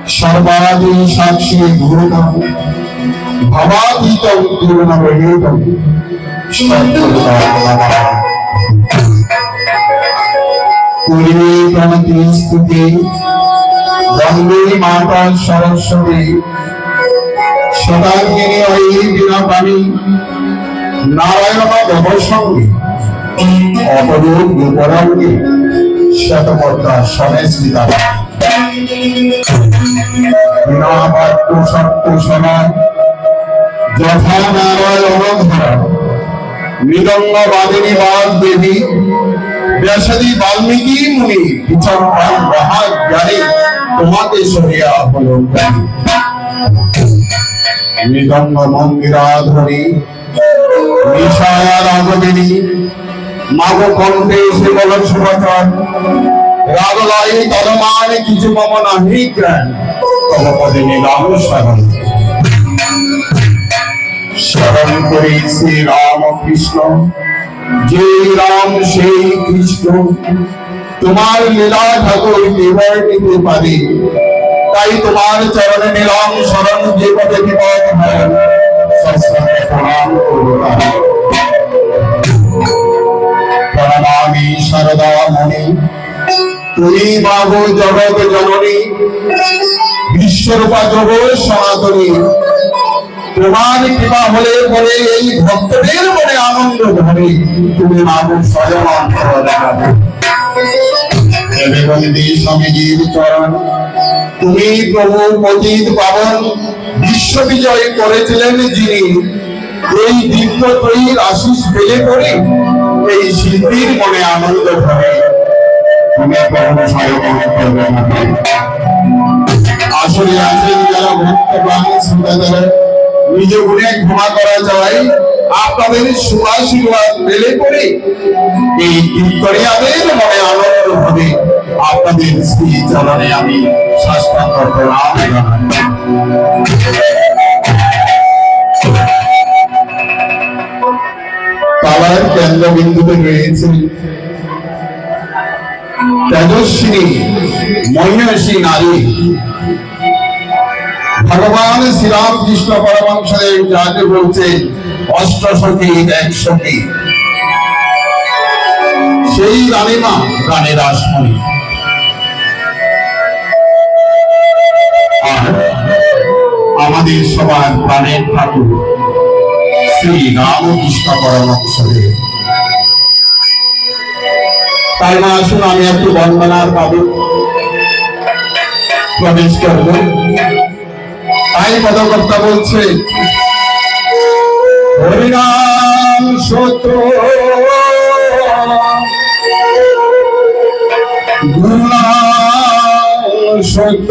सर्वादि साक्षी भूतम भवातीतम पूर्णमयेतम पूर्वे प्रणति स्तुति वंदे माता सरस्वती सदागिनी अयि बीनापाणी नारायण भवसंगी अपरूप गोपरांगी शतमोत्ता समेस्मिता বিনাবাক্য সত্য সমান যথা নারায়ণ ধরা মৃদঙ্গবাদিনী বাগদেবী ব্যাসাদি বাল্মীকি মুনি বিচক্ষণ মহাজ্ঞানী তোমাকে সরিয়া হল মৃদঙ্গ মন্দিরাধরী নিশায়া রাগবিনী মাগ কণ্ঠে সে বল সুবচন রাগলাই তলমান কিছু মম নাহি জ্ঞান তব পদে নিলাম শরণ শরণ করি শ্রী রাম কৃষ্ণ যে রাম সেই কৃষ্ণ তোমার লীলা ঠাকুর কেবল নিতে পারি তাই তোমার চরণে নিলাম শরণ যে পদে বিপদ হয় সশ্রমে প্রণাম করব প্রণামি শারদা মণি তুমি বাবু জগৎ জননী বিশ্বরূপা জগৎ সনাতনী তোমার কৃপা হলে পরে এই ভক্তদের মনে আনন্দ ধরে তুমি বাবু স্বয়ং অন্তর দেখাবে দেববন্দী স্বামীজির চরণ তুমি প্রভু পতিত পাবন বিশ্ব বিজয় করেছিলেন যিনি এই দিব্যত্রয়ীর আশিস পেলে করে এই শিল্পীর মনে আনন্দ ধরে আসলে আছেন যারা ভক্ত প্রাণী শ্রোতাদের নিজ গুণে ক্ষমা করা যায় আপনাদের সুভাষিবাদ পেলে করে এই কীর্তনিয়াদের মনে আনন্দ হবে আপনাদের শ্রী চরণে আমি সাষ্টাঙ্গ প্রণাম জানাই। তার কেন্দ্রবিন্দুতে রয়েছে তেজস্বিনী মহিষী নারী ভগবান শ্রীরাম কৃষ্ণ পরমহংসদেব যাকে বলছে অষ্টসখী এক সখী সেই রানীমা রানী রাসমণি আর আমাদের সবার প্রাণের ঠাকুর শ্রী রামকৃষ্ণ পরমহংসদেব। তাই না আসুন আমি একটু বন্দনার পাবে প্রবেশ করব। তাই পদকর্তা বলছে হরিনাম সত্য গুরুনাম সত্য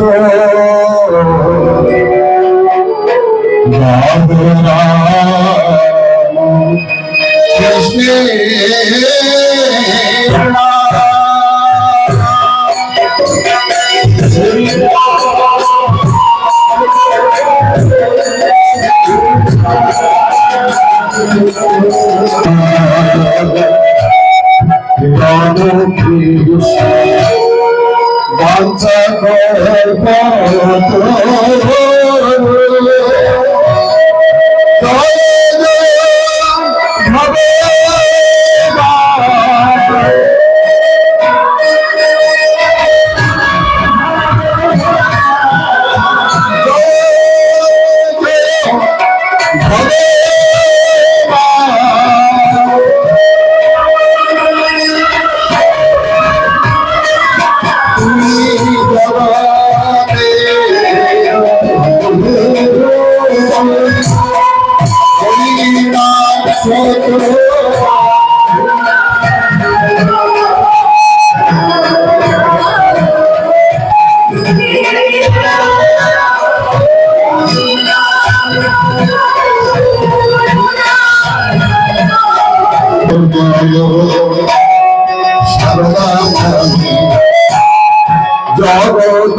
জগত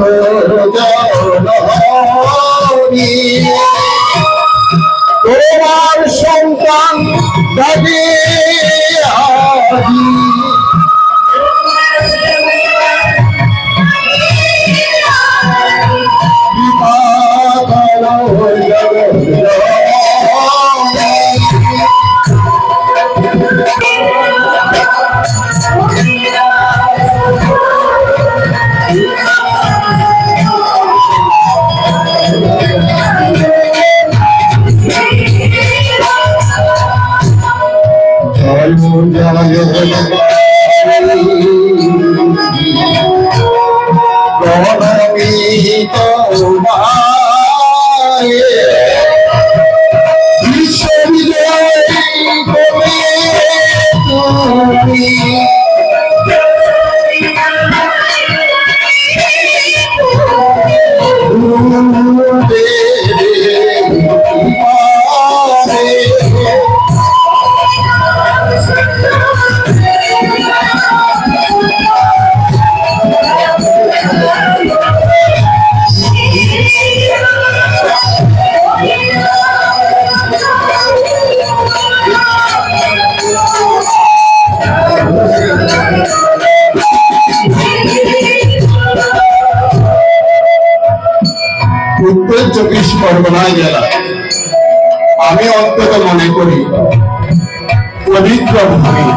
জননী তোমার সন্তান ডাকে আজি উত্তর 24 পরগনা জেলা আমি অন্তত মনে করি পবিত্র ভূমি।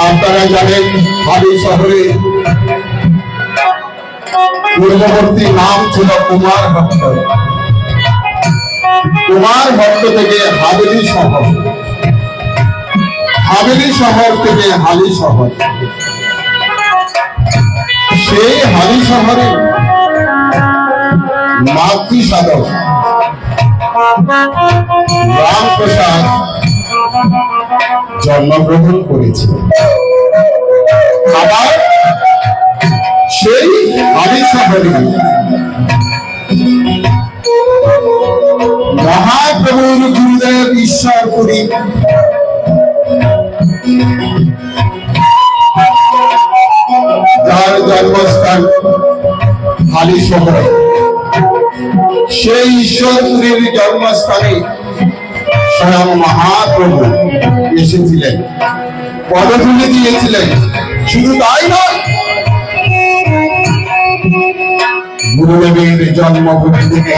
আপনারা জানেন হালি শহরে পূর্ববর্তী নাম ছিল কুমার ভট্ট। কুমার ভট্ট থেকে হাবেলি শহর, হাবেলি শহর থেকে হালি শহর। সেই হালি শহরে মাতৃ সাধক রামপ্রসাদ জন্মগ্রহণ করেছে। আবার সেই হালি শহরে মহাপ্রভুর গুরুদেব ঈশ্বরপুরী যার জন্মস্থান হালি শহর, সেই ঈশ্বরপুরীর জন্মস্থানে স্বয়ং মহাপ্রভু এসেছিলেন, পদধূলি দিয়েছিলেন। শুধু তাই নয়, গুরুদেবের জন্মভূমি থেকে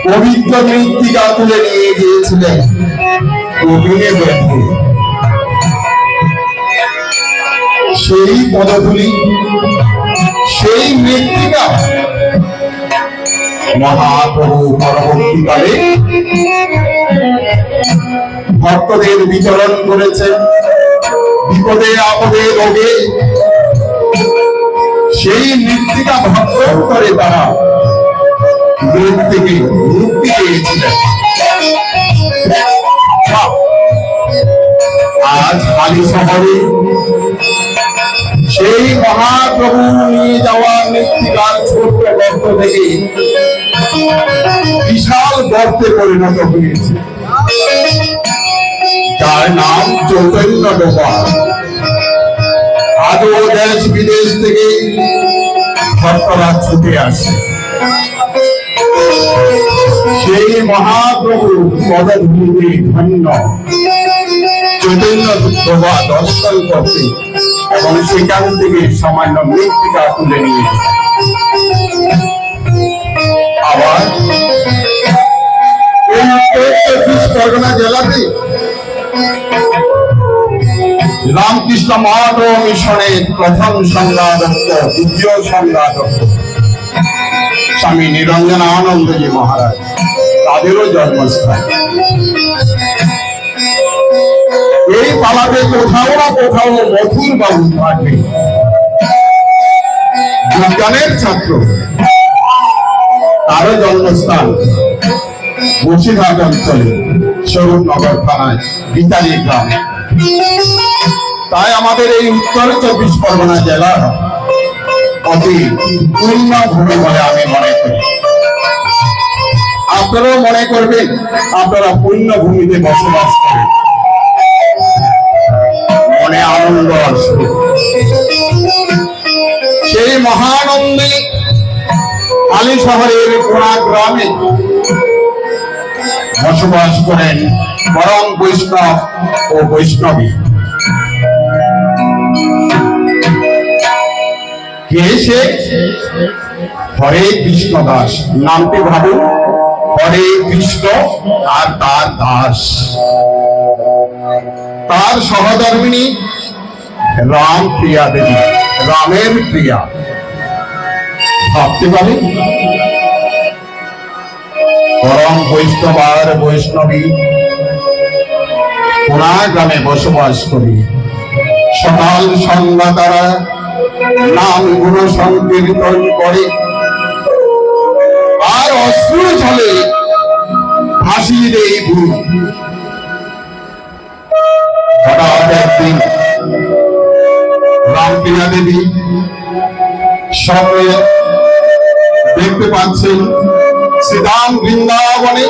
পবিত্র মৃত্তিকা তুলে নিয়ে গিয়েছিলেন কবিরে বেঁধে। সেই পদধূলি, সেই মৃত্তিকা মহাপ্রভু পরবর্তীকালে ভক্তদের বিচরণ করেছেন বিপদে আপদে রোগে। সেই মৃত্তিকা ভক্ষণ করে তারা রোগ থেকে মুক্তি পেয়েছিলেন। আজ হালি শহরে সেই মহাপ্রভু নিয়ে যাওয়া মৃত্তিকার ছোট্ট গর্ত থেকে বিশাল গর্তে পরিণত হয়েছে, যার নাম চৈতন্য ডোবা। আজও দেশ বিদেশ থেকে ভক্তরা ছুটে আসে সেই মহাপ্রভু পদধূলিতে ধন্য চৈতন্য ডোবা দর্শন করতে এবং সেখান থেকে সামান্য মৃত্তিকা তুলে নিয়ে আবার পরগনা জেলাতে রামকৃষ্ণ মঠ মিশনের প্রথম সংঘাধ্যক্ষ, দ্বিতীয় সংঘাধ্যক্ষ স্বামী নিরঞ্জনানন্দজি মহারাজ, তাদেরও জন্মস্থান। এই পালাতে কোথাও না কোথাও মথুর বাবু থাকবে, বিজ্ঞানের ছাত্র, তারও জন্মস্থান বসিরহাট অঞ্চলে স্বরূপনগর থানায় বিতালি গ্রাম। তাই আমাদের এই উত্তর 24 পরগনা জেলা অতি পূর্ণ ভূমি বলে আমি মনে করি। আপনারাও মনে করবেন আপনারা পূর্ণ ভূমিতে বসবাস করেন। মনে আনন্দ আসবে। সেই মহানন্দে কালী শহরের কোনা গ্রামে বসবাস করেন পরম বৈষ্ণব ও বৈষ্ণবী। কে সে? হরে কৃষ্ণ দাস। নামটি ভাবুন, হরে কৃষ্ণ আর তার দাস। তার সহধর্মিণী রাম প্রিয়া দেবী, রামের প্রিয়া। ভাবতে পারেন পরম বৈষ্ণব আর বৈষ্ণবী কোনা গ্রামে বসবাস করি। সকাল সন্ধ্যা তারা নাম গুণ সংকীর্তন করে আর অশ্রু জলে ভাসিয়ে দেয় ভূ। হঠাৎ একদিন রামপ্রিয়া দেবী স্বপ্নে দেখতে পাচ্ছেন শ্রীধাম বৃন্দাবনে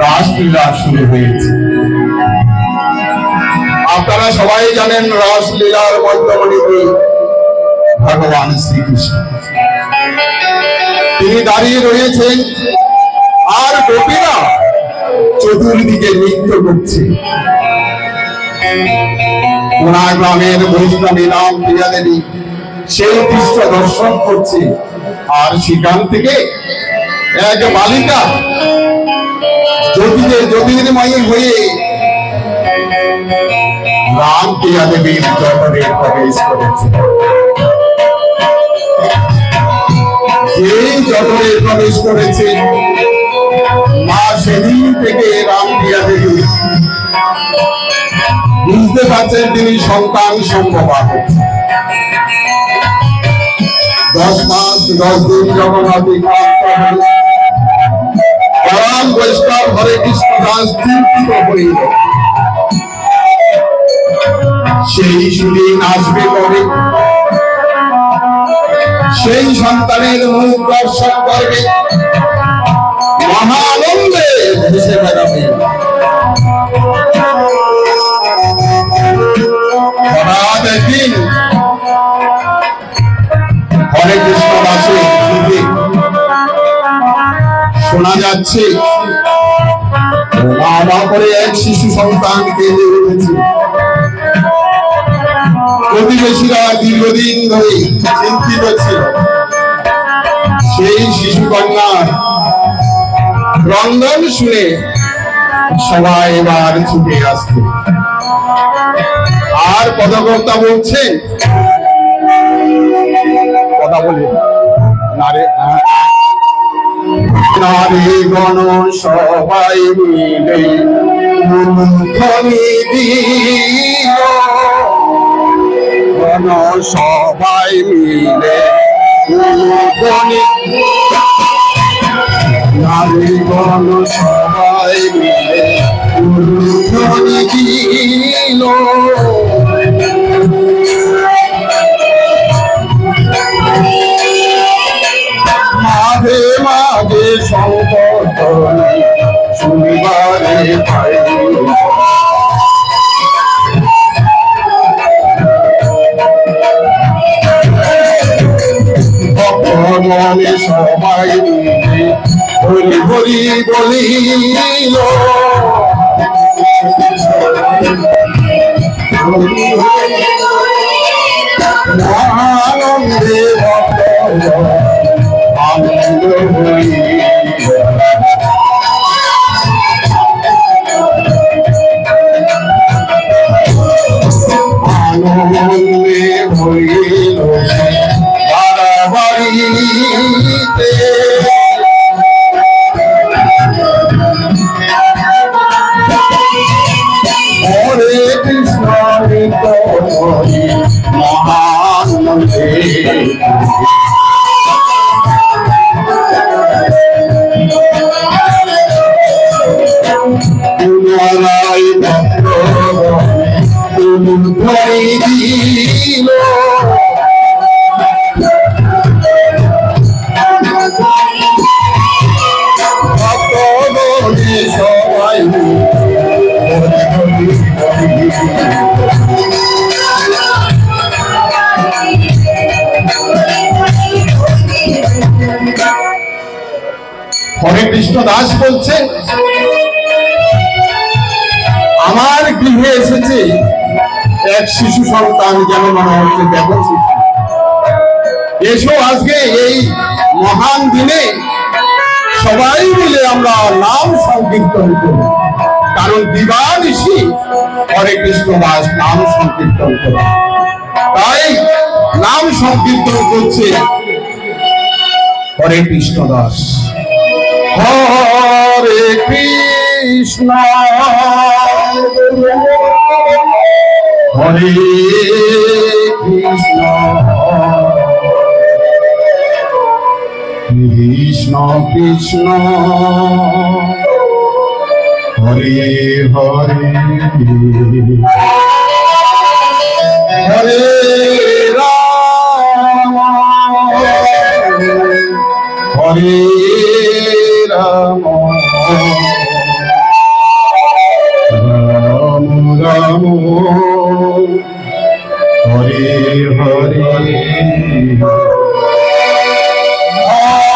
রাসলীলা শুরু হয়েছে। আপনারা সবাই জানেন রাসলীলার মধ্যমণি ভগবান শ্রীকৃষ্ণ। তিনি দাঁড়িয়ে রয়েছেন আর গোপীরা চতুর্দিকে নৃত্য করছে। কোনা গ্রামের বৈষ্ণবী রামপ্রিয়া দেবী সেই দৃশ্য দর্শন করছে। আর সেখান থেকে এক বালিকা জ্যোতির্ময়ী হয়ে রামপ্রিয়া দেবীর জগতে প্রবেশ করেছে। যেই জগতে প্রবেশ করেছে মা সেদিন থেকে রামপ্রিয়া দেবী বুঝতে পারছেন তিনি সন্তান সম্ভবাহ। 10 মাস 10 দিন যখন অতিক্রান্ত হল, পরম বৈষ্ণব হরে কৃষ্ণ দাস চিন্তিত হইল সেই সুদিন আসবে কবে, সেই সন্তানের মুখ দর্শন করবে, মহানন্দে ভেসে বেড়াবে। হঠাৎ একদিন হরে কৃষ্ণ দাসে শোনা যাচ্ছে মা করে এক শিশু সন্তান কেঁদে উঠেছে। প্রতিবেশীরা দীর্ঘদিন ধরে চিন্তিত ছিল সেই শিশু কন্যার ক্রন্দন শুনে সবাই এবার ছুটে আসছে। আর পদকর্তা বলছেন, কথা বলে নারে গণ সবাই মিলে গণ সবাই মিলে নারী গণ সবাই মিলে দিল। মাঝে মাঝে সংকট শুনিবারে পাই, মনে সবাই মিলে হরি হরি বলিল। আনন্দে আনন্দ হইল, আনন্দে হইল বাড়াবাড়িতে। হরে কৃষ্ণ মহানন্দে পুনরায় ভক্ত ধরে দিল। সবাই কৃষ্ণ দাস বলছে, আমার গৃহে এসেছে এক শিশু সন্তান, যেন মনে হচ্ছে দেখো এসো আজকে এই মহান দিনে সবাই মিলে আমরা নাম সংকীর্তন করি। কারণ দিবানিশি হরে কৃষ্ণ দাস নাম সংকীর্তন করে, তাই নাম সংকীর্তন করছে হরে কৃষ্ণ দাস। হরে কৃষ্ণ হরে কৃষ্ণ কৃষ্ণ কৃষ্ণ হরে হরে হরে রাম হরে রাম রাম রাম হরে হরে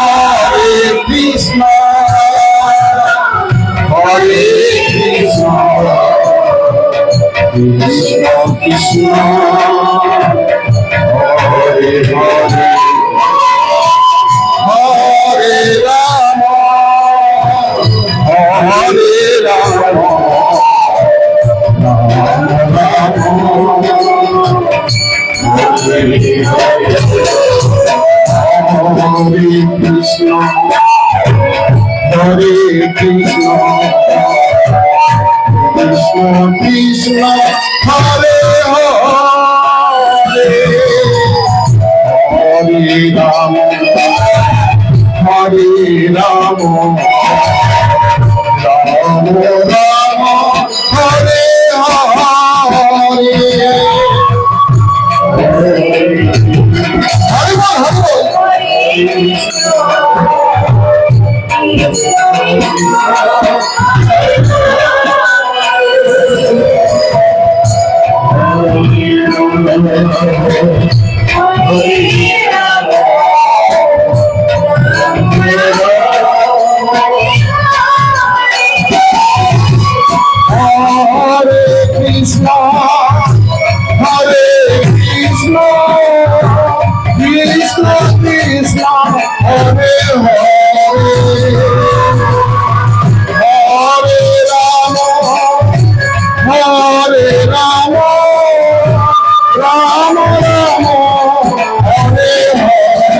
হরে কৃষ্ণ হরে কৃষ্ণ কৃষ্ণ কৃষ্ণ হরে হরে হরে রাম হরে রাম রাম রাম হরে কৃষ্ণ হরে কৃষ্ণ কৃষ্ণ কৃষ্ণ হরে হরে হরে রাম হরে রাম রাম রাম হরে হরে হরে কৃষ্ণ হরে কৃষ্ণ কৃষ্ণ কৃষ্ণ হরে হরে হরে রাম হরে রাম রাম রাম হরে হরে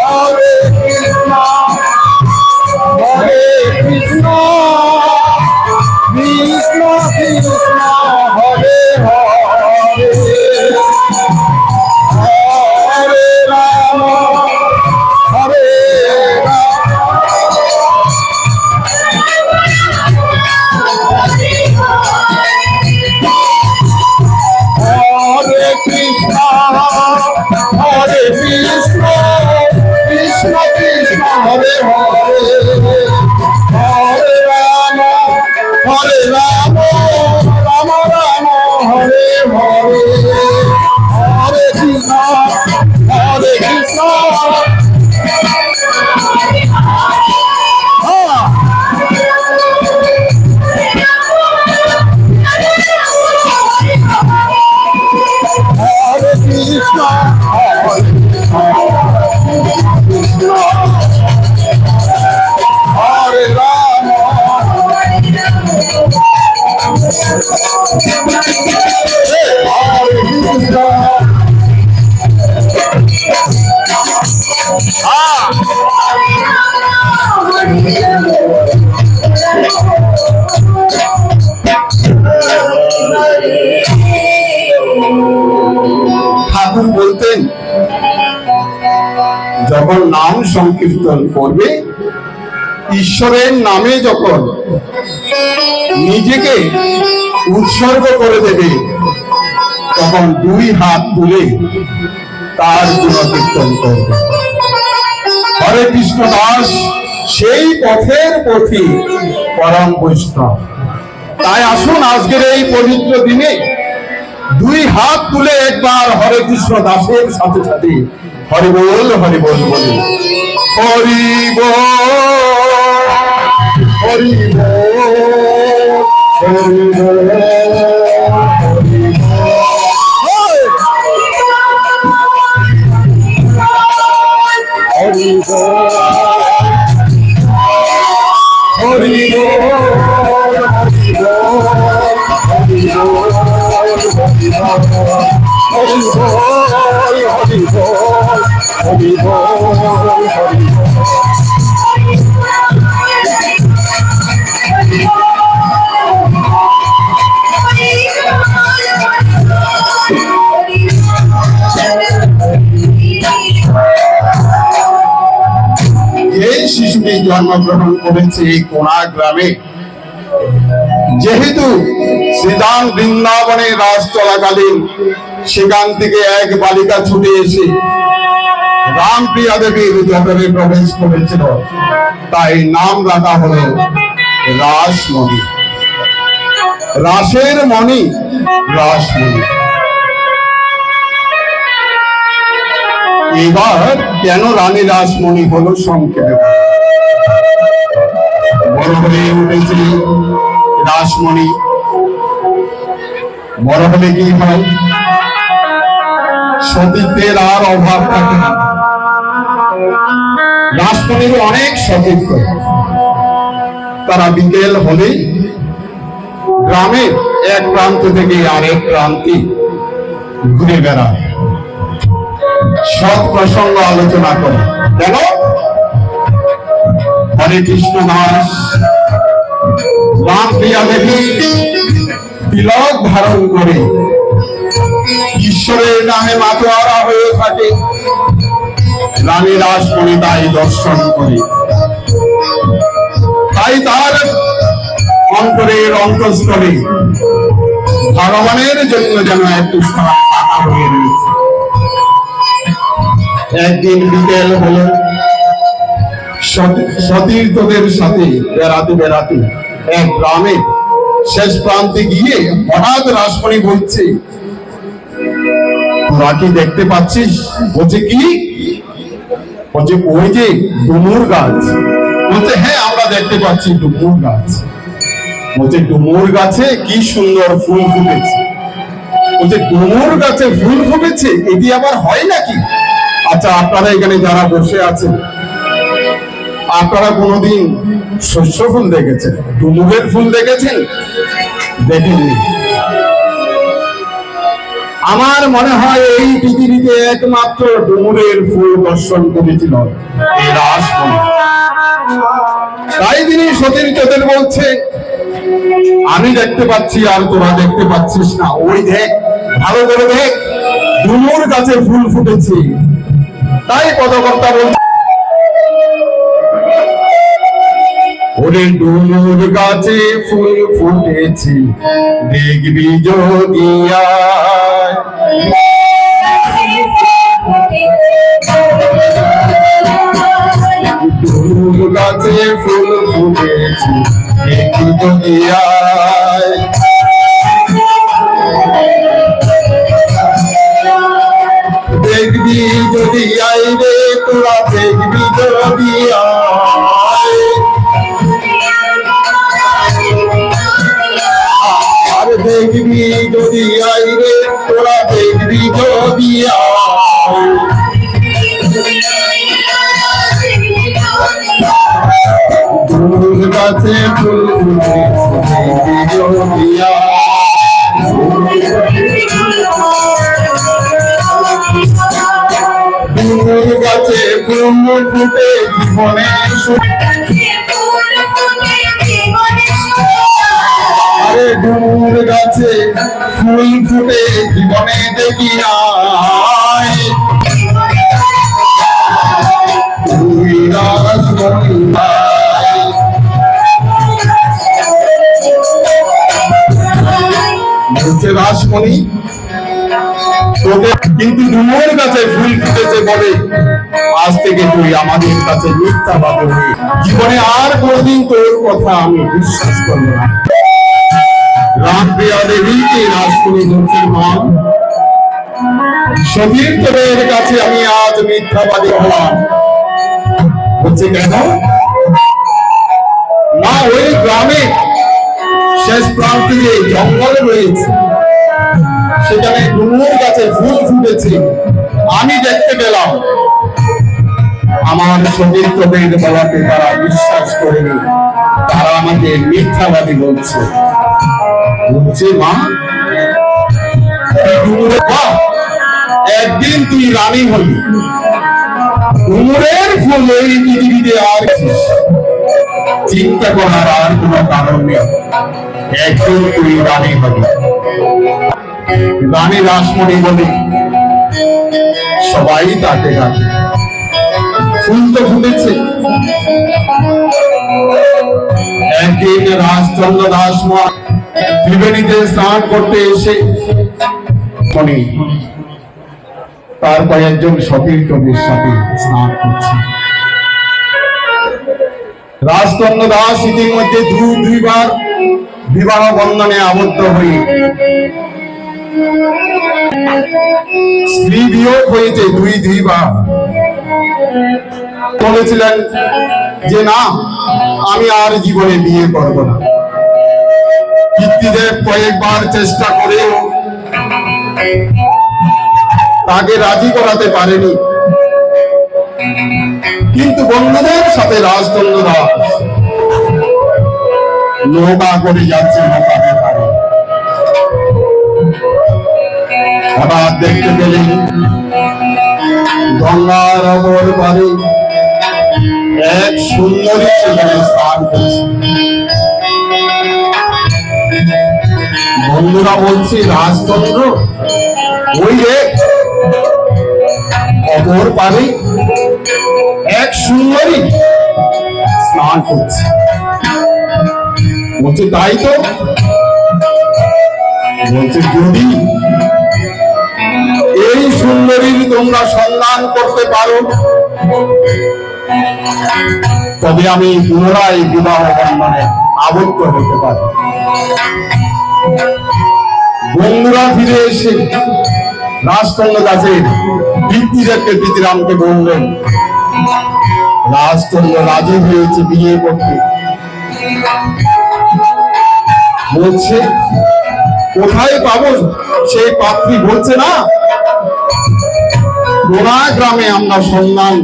হরে কৃষ্ণ হরে কৃষ্ণ কৃষ্ণ কৃষ্ণ হরে হরে হরে রাম হরে হরে কৃষ্ণ হরে কৃষ্ণ কৃষ্ণ কৃষ্ণ হরে হরে হরে রাম হরে রাম রাম রাম হরে হরে হরে কৃষ্ণ হরে কৃষ্ণ হরে কৃষ্ণ কৃষ্ণ হরে রাম ঠাকুর বলতেন, যখন নাম সংকীর্তন করবে, ঈশ্বরের নামে যখন নিজেকে উৎসর্গ করে দেবে, তখন দুই হাত তুলে তার গুণকীর্তন করবে। হরে কৃষ্ণ দাস সেই পথের পথিক পরম বৈষ্ণব। তাই আসুন আজকের এই পবিত্র দিনে দুই হাত তুলে একবার হরে কৃষ্ণ দাসের সাথে সাথে হরি বল বলি হরি বল হরি বল শিশুটি জন্মগ্রহণ করেছে কোনা গ্রামে। যেহেতু শ্রীধাম বৃন্দাবনে রাস চলাকালীন সেখান থেকে এক বালিকা ছুটে এসে রামপ্রিয়া দেবীর জগতে প্রবেশ করেছিল, তাই নাম রাখা হলো রাসমণি। রাসের মণি রাসমণি। এবার কেন রানী রাসমণি হলো সংক্ষেপে। বড় হয়ে উঠেছে রাসমণি। বড় হলে কি হয়, সতীত্বের আর অভাব থাকে না। রাসমণির অনেক সতীত্ব। তারা বিকেল হলেই গ্রামের এক প্রান্ত থেকে আরেক প্রান্তে ঘুরে বেড়ায়, সৎ প্রসঙ্গ আলোচনা করে। কেন? হরে কৃষ্ণ দাস রামপ্রিয়া দেবী তিলক ধারণ করে ঈশ্বরের নামে মাতোয়ারা হয়ে থাকে। রানী রাসমণি তাই দর্শন করে, তাই তার অন্তরের অন্তঃস্থলে ভগবানের জন্য যেন একটু স্থান পাকা হয়ে রয়েছে। একদিন বিকেল হলো, সতীর্থদের সাথে বেড়াতে বেড়াতে এক গ্রামে শেষ প্রান্তে গিয়ে হঠাৎ রাসমণি বলছে, তোরা কি দেখতে পাচ্ছিস? বলছে কি? বলছে ওই যে ডুমুর গাছ। বলছে হ্যাঁ আমরা দেখতে পাচ্ছি ডুমুর গাছ। বলছে ডুমুর গাছে কি সুন্দর ফুল ফুটেছে। বলছে ডুমুর গাছে ফুল ফুটেছে, এটি আবার হয় নাকি? আচ্ছা, আপনারা এখানে যারা বসে আছেন, আপনারা কোনোদিন শস্য ফুল দেখেছেন? ডুমুরের ফুল দেখেছেন? দেখেননি। আমার মনে হয় এই পৃথিবীতে একমাত্র ডুমুরের ফুল দর্শন করেছিল এই রাসমণি। তাই তিনি সতীর্থদের বলছে, আমি দেখতে পাচ্ছি আর তোরা দেখতে পাচ্ছিস না। ওই দেখ, ভালো করে দেখ, ডুমুর গাছে ফুল ফুটেছে। তাই কথাবার্তা বলছে, ওরে ডুমুর গাছে ফুল ফুটেছে দেখবি যদি আয়। ডুমুর গাছে ফুল ফুটেছে দেখবি যদি আয়। দেখবি যদি আয় রে তোরা, দেখবি যদি আয়। আরে দেখবি যদি আয় রে তোরা, দেখবি যদি আয়। ডুমুর গাছে ফুল ফুটেছে দেখবি যদি আয়। ডুমুর গাছে ফুল ফুটে জীবনে, আরে ডুমুর গাছে ফুল ফুটে জীবনে দেখি নাই। তুই রাসমণি বলছে, রাসমণি তোকে কিন্তু ডুমুর গাছে ফুল ফুটেছে বলে আজ থেকে তুই আমাদের কাছে মিথ্যাবাদী হয়ে জীবনে আর কোনদিন তোর কথা আমি বিশ্বাস করব না। রামপ্রিয়া দেবীকে রাসমণি বলছে, মা সতীর্থদের কাছে আমি আজ মিথ্যাবাদী হলাম। বলছে কেন? না, ওই গ্রামে শেষ প্রান্তে যে জঙ্গল রয়েছে সেখানে ডুমুর গাছে ফুল ফুটেছে, আমি দেখতে পেলাম। আমার সতীর্থদের বলাতে তারা বিশ্বাস করেনি, তারা আমাকে মিথ্যাবাদী বলছে। বলছে মা, একদিন তুই রানী হলি, ডুমুরের ফুল এই পৃথিবীতে আর চিন্তা করার আর কোন কারণ নেই। একদিন তুই রানী হলি। রানী রাসমণি বলে সবাই তাকে ডাকে। ফুল তো ফুটেছে। একদিন রাজচন্দ্র দাস ত্রিবেণীতে স্নান করতে এসে তার কয়েকজন সতীর্থদের সাথে স্নান করছে। রাজচন্দ্র দাস ইতিমধ্যে দুইবার বিবাহ বন্ধনে আবদ্ধ হয়ে স্ত্রী বিয়োগ হয়েছে দুইবার। বলেছিলেন যে না, আমি আর জীবনে বিয়ে করব না। পিতৃদেব কয়েকবার চেষ্টা করেও তাকে রাজি করাতে পারেনি। কিন্তু বন্ধুদের সাথে রাজচন্দ্র দাস নৌকা করে যাচ্ছে, হঠাৎ দেখতে পেলেন গঙ্গার অপর পারে এক সুন্দরী সেখানে স্নান করছে। বন্ধুরা বলছে, রাজচন্দ্র, ওই অপর পারে এক সুন্দরী স্নান করছে। বলছে তাই তো। বলছে যদি এই সুন্দরীর তোমরা সন্ধান করতে পারো তবে আমি পুনরায় বিবাহ বন্ধনে আবদ্ধ হতে পারি। বন্ধুরা ফিরে এসে রাজচন্দ্র দাসের পিতৃদেবকে পিতৃরামকে বললেন রাজচন্দ্র রাজি হয়েছে বিয়ে করতে। বলছে কোথায় পাবো সেই পাত্রী? বলছে না, গোনা গ্রামে আমরা সন্ধান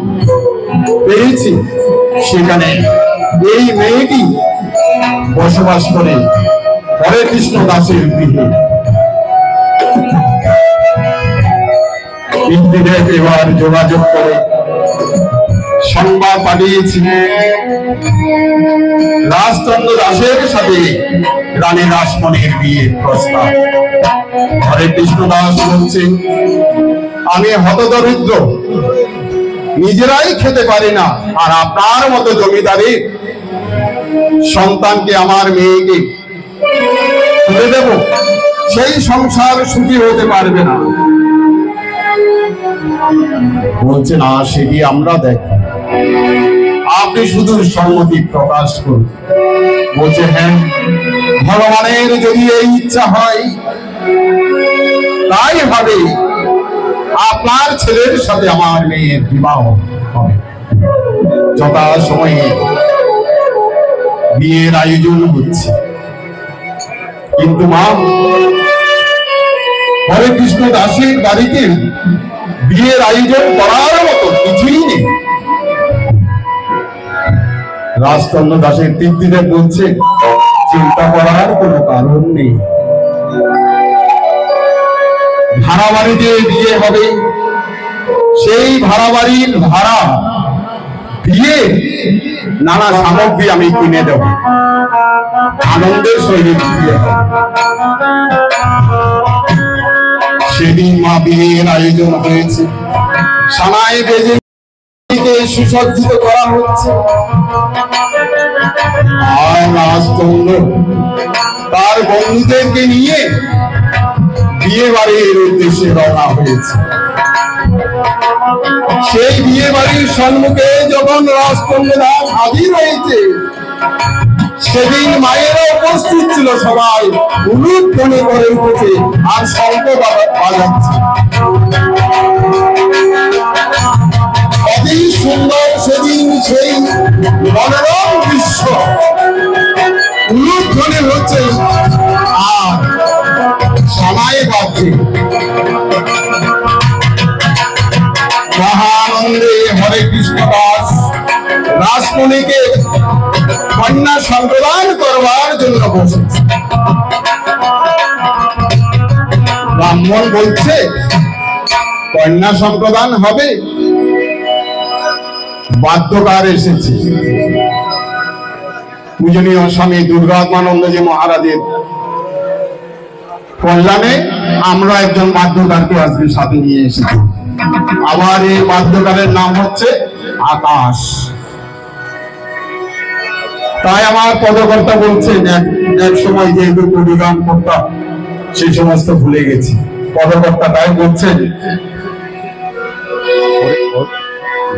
পেয়েছি, সেখানে এই মেয়েটি বসবাস করে হরে কৃষ্ণ দাসের গৃহে। পিতৃদেব এবার যোগাযোগ করে সংবাদ পাঠিয়েছি রাজচন্দ্র দাসের সাথে রানী রাসমণির বিয়ের প্রস্তাব। হরে কৃষ্ণ দাস বলছে আমি হতদরিদ্র, নিজেরাই খেতে পারি না, আর আপনার মতো জমিদারের সন্তানকে আমার মেয়েকে তুলে দেব, সেই সংসার সুখী হতে পারবে না। বলছে না, সেটি আমরা দেখ, আপনি শুধু সম্মতি প্রকাশ করুন। বলছে হ্যাঁ, ভগবানের যদি এই ইচ্ছা হয় তাই হবে, আপনার ছেলের সাথে আমার মেয়ের বিবাহ হবে। যথা সময়ে বিয়ের আয়োজন হচ্ছে। কিন্তু মা, হরে কৃষ্ণ দাসের বাড়িতে বিয়ের আয়োজন করার মতো কিছুই নেই। রাজচন্দ্র দাসের পিতৃদেব বলছে চিন্তা করার কোনো কারণ নেই। ভাড়া বাড়িতে বিয়ে হবে, সেই ভাড়া বাড়ির ভাড়া দিয়ে নানা সামগ্রী আমি কিনে দেব, আনন্দের সহিত বিয়ে হবে। সেদিন মা বিয়ের আয়োজন হয়েছে, সানাই বেজে সুসজ্জিত করা হচ্ছে। আর রাজচন্দ্র তার বন্ধুদেরকে নিয়ে বিয়ে বাড়ির উদ্দেশ্যে রওনা হয়েছে। সেই বিয়ে বাড়ির সম্মুখে যখন রাজচন্দ্র দাস হাজির হয়েছে, সেদিন মায়েরা উপস্থিত ছিল, সবাই উলুধ্বনি করে উঠেছে আর শঙ্খ বাজাচ্ছে। সুন্দর সেদিন সেই মনোরম দৃশ্য উলুধ্বনি হচ্ছে আর সবাই বাজছে মহানন্দে। হরে কৃষ্ণ দাস রাসমণিকে কন্যা সম্প্রদান করবার জন্য বসেছে। ব্রাহ্মণ বলছে কন্যা সম্প্রদান হবে, বাদ্যকার এসেছে পূজনীয় স্বামী দুর্গাত্মানন্দজি মহারাজের কল্যাণে আমরা একজন বাদ্যকারকে আজকে সাথে নিয়ে এসেছি। আবার এই বাদ্যকারের নাম হচ্ছে আকাশ। তাই আমার পদকর্তা বলছেন এক সময় যেহেতু কবিগান করতাম সেই সমস্ত ভুলে গেছি। পদকর্তা তাই বলছেন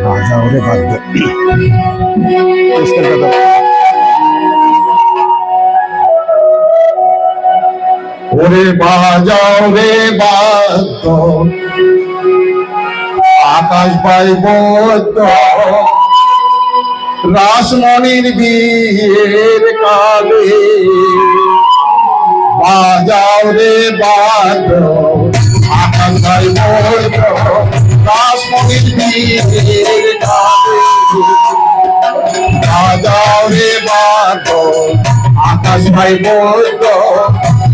রাজা ওরে বাদ্য ওরে বাজাও রে বাদ্য আকাশ পাইব রাসমণির বিয়ের কালে। বাজাও রে বাদ্য আকাশ পাইব রাসমণির বিয়ের কালে। বাজাও রে বাদ্য আকাশ পাইব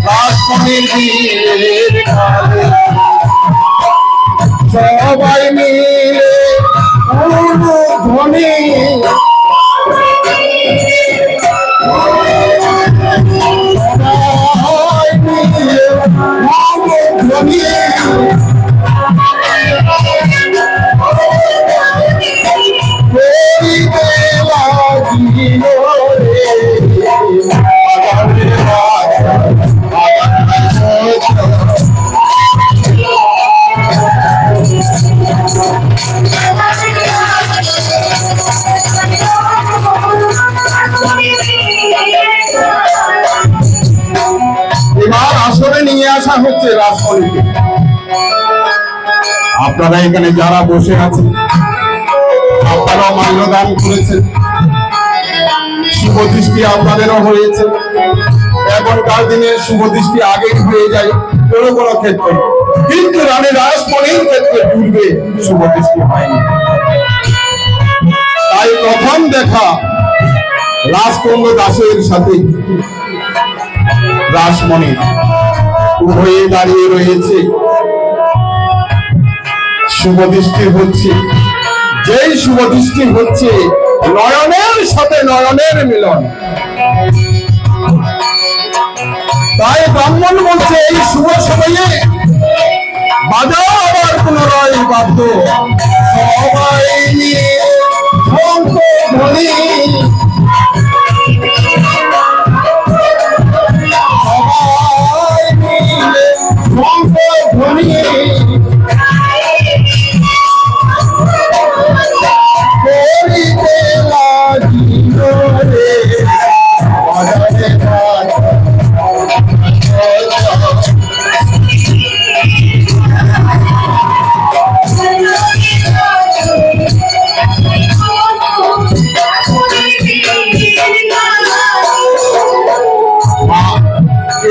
রাসমণির বিয়ের কালে। সবাই মিলে উলুধ্বনি সবাই মিলে উলুধ্বনি করিতে লাগিল রে। এবার আসলে নিয়ে আসা হচ্ছে রাসমণিকে। আপনারা এখানে যারা বসে আছেন আপনারাও মাল্যদান করেছেন, শুভদৃষ্টি আপনাদেরও হয়েছে। এখনকার দিনে শুভদৃষ্টি আগেই হয়ে যায় কোনো কোনো ক্ষেত্রে, কিন্তু রানী রাসমণির ক্ষেত্রে পূর্বে শুভদৃষ্টি হয়নি। তাই প্রথম দেখা রাজকুন্দ দাসের সাথে রাসমণি উভয়ে দাঁড়িয়ে রয়েছে। শুভদৃষ্টি হচ্ছে, যেই শুভদৃষ্টি হচ্ছে নয়নের সাথে নয়নের মিলন। তাই ব্রাহ্মণ বলছে এই শুভ সময়ে বাজাও আবার পুনরায় বাদ্য সবাই নিয়ে শঙ্খধ্বনি। সবাই মিলে শঙ্খধ্বনি করিতে লাগিল রে। বাজারে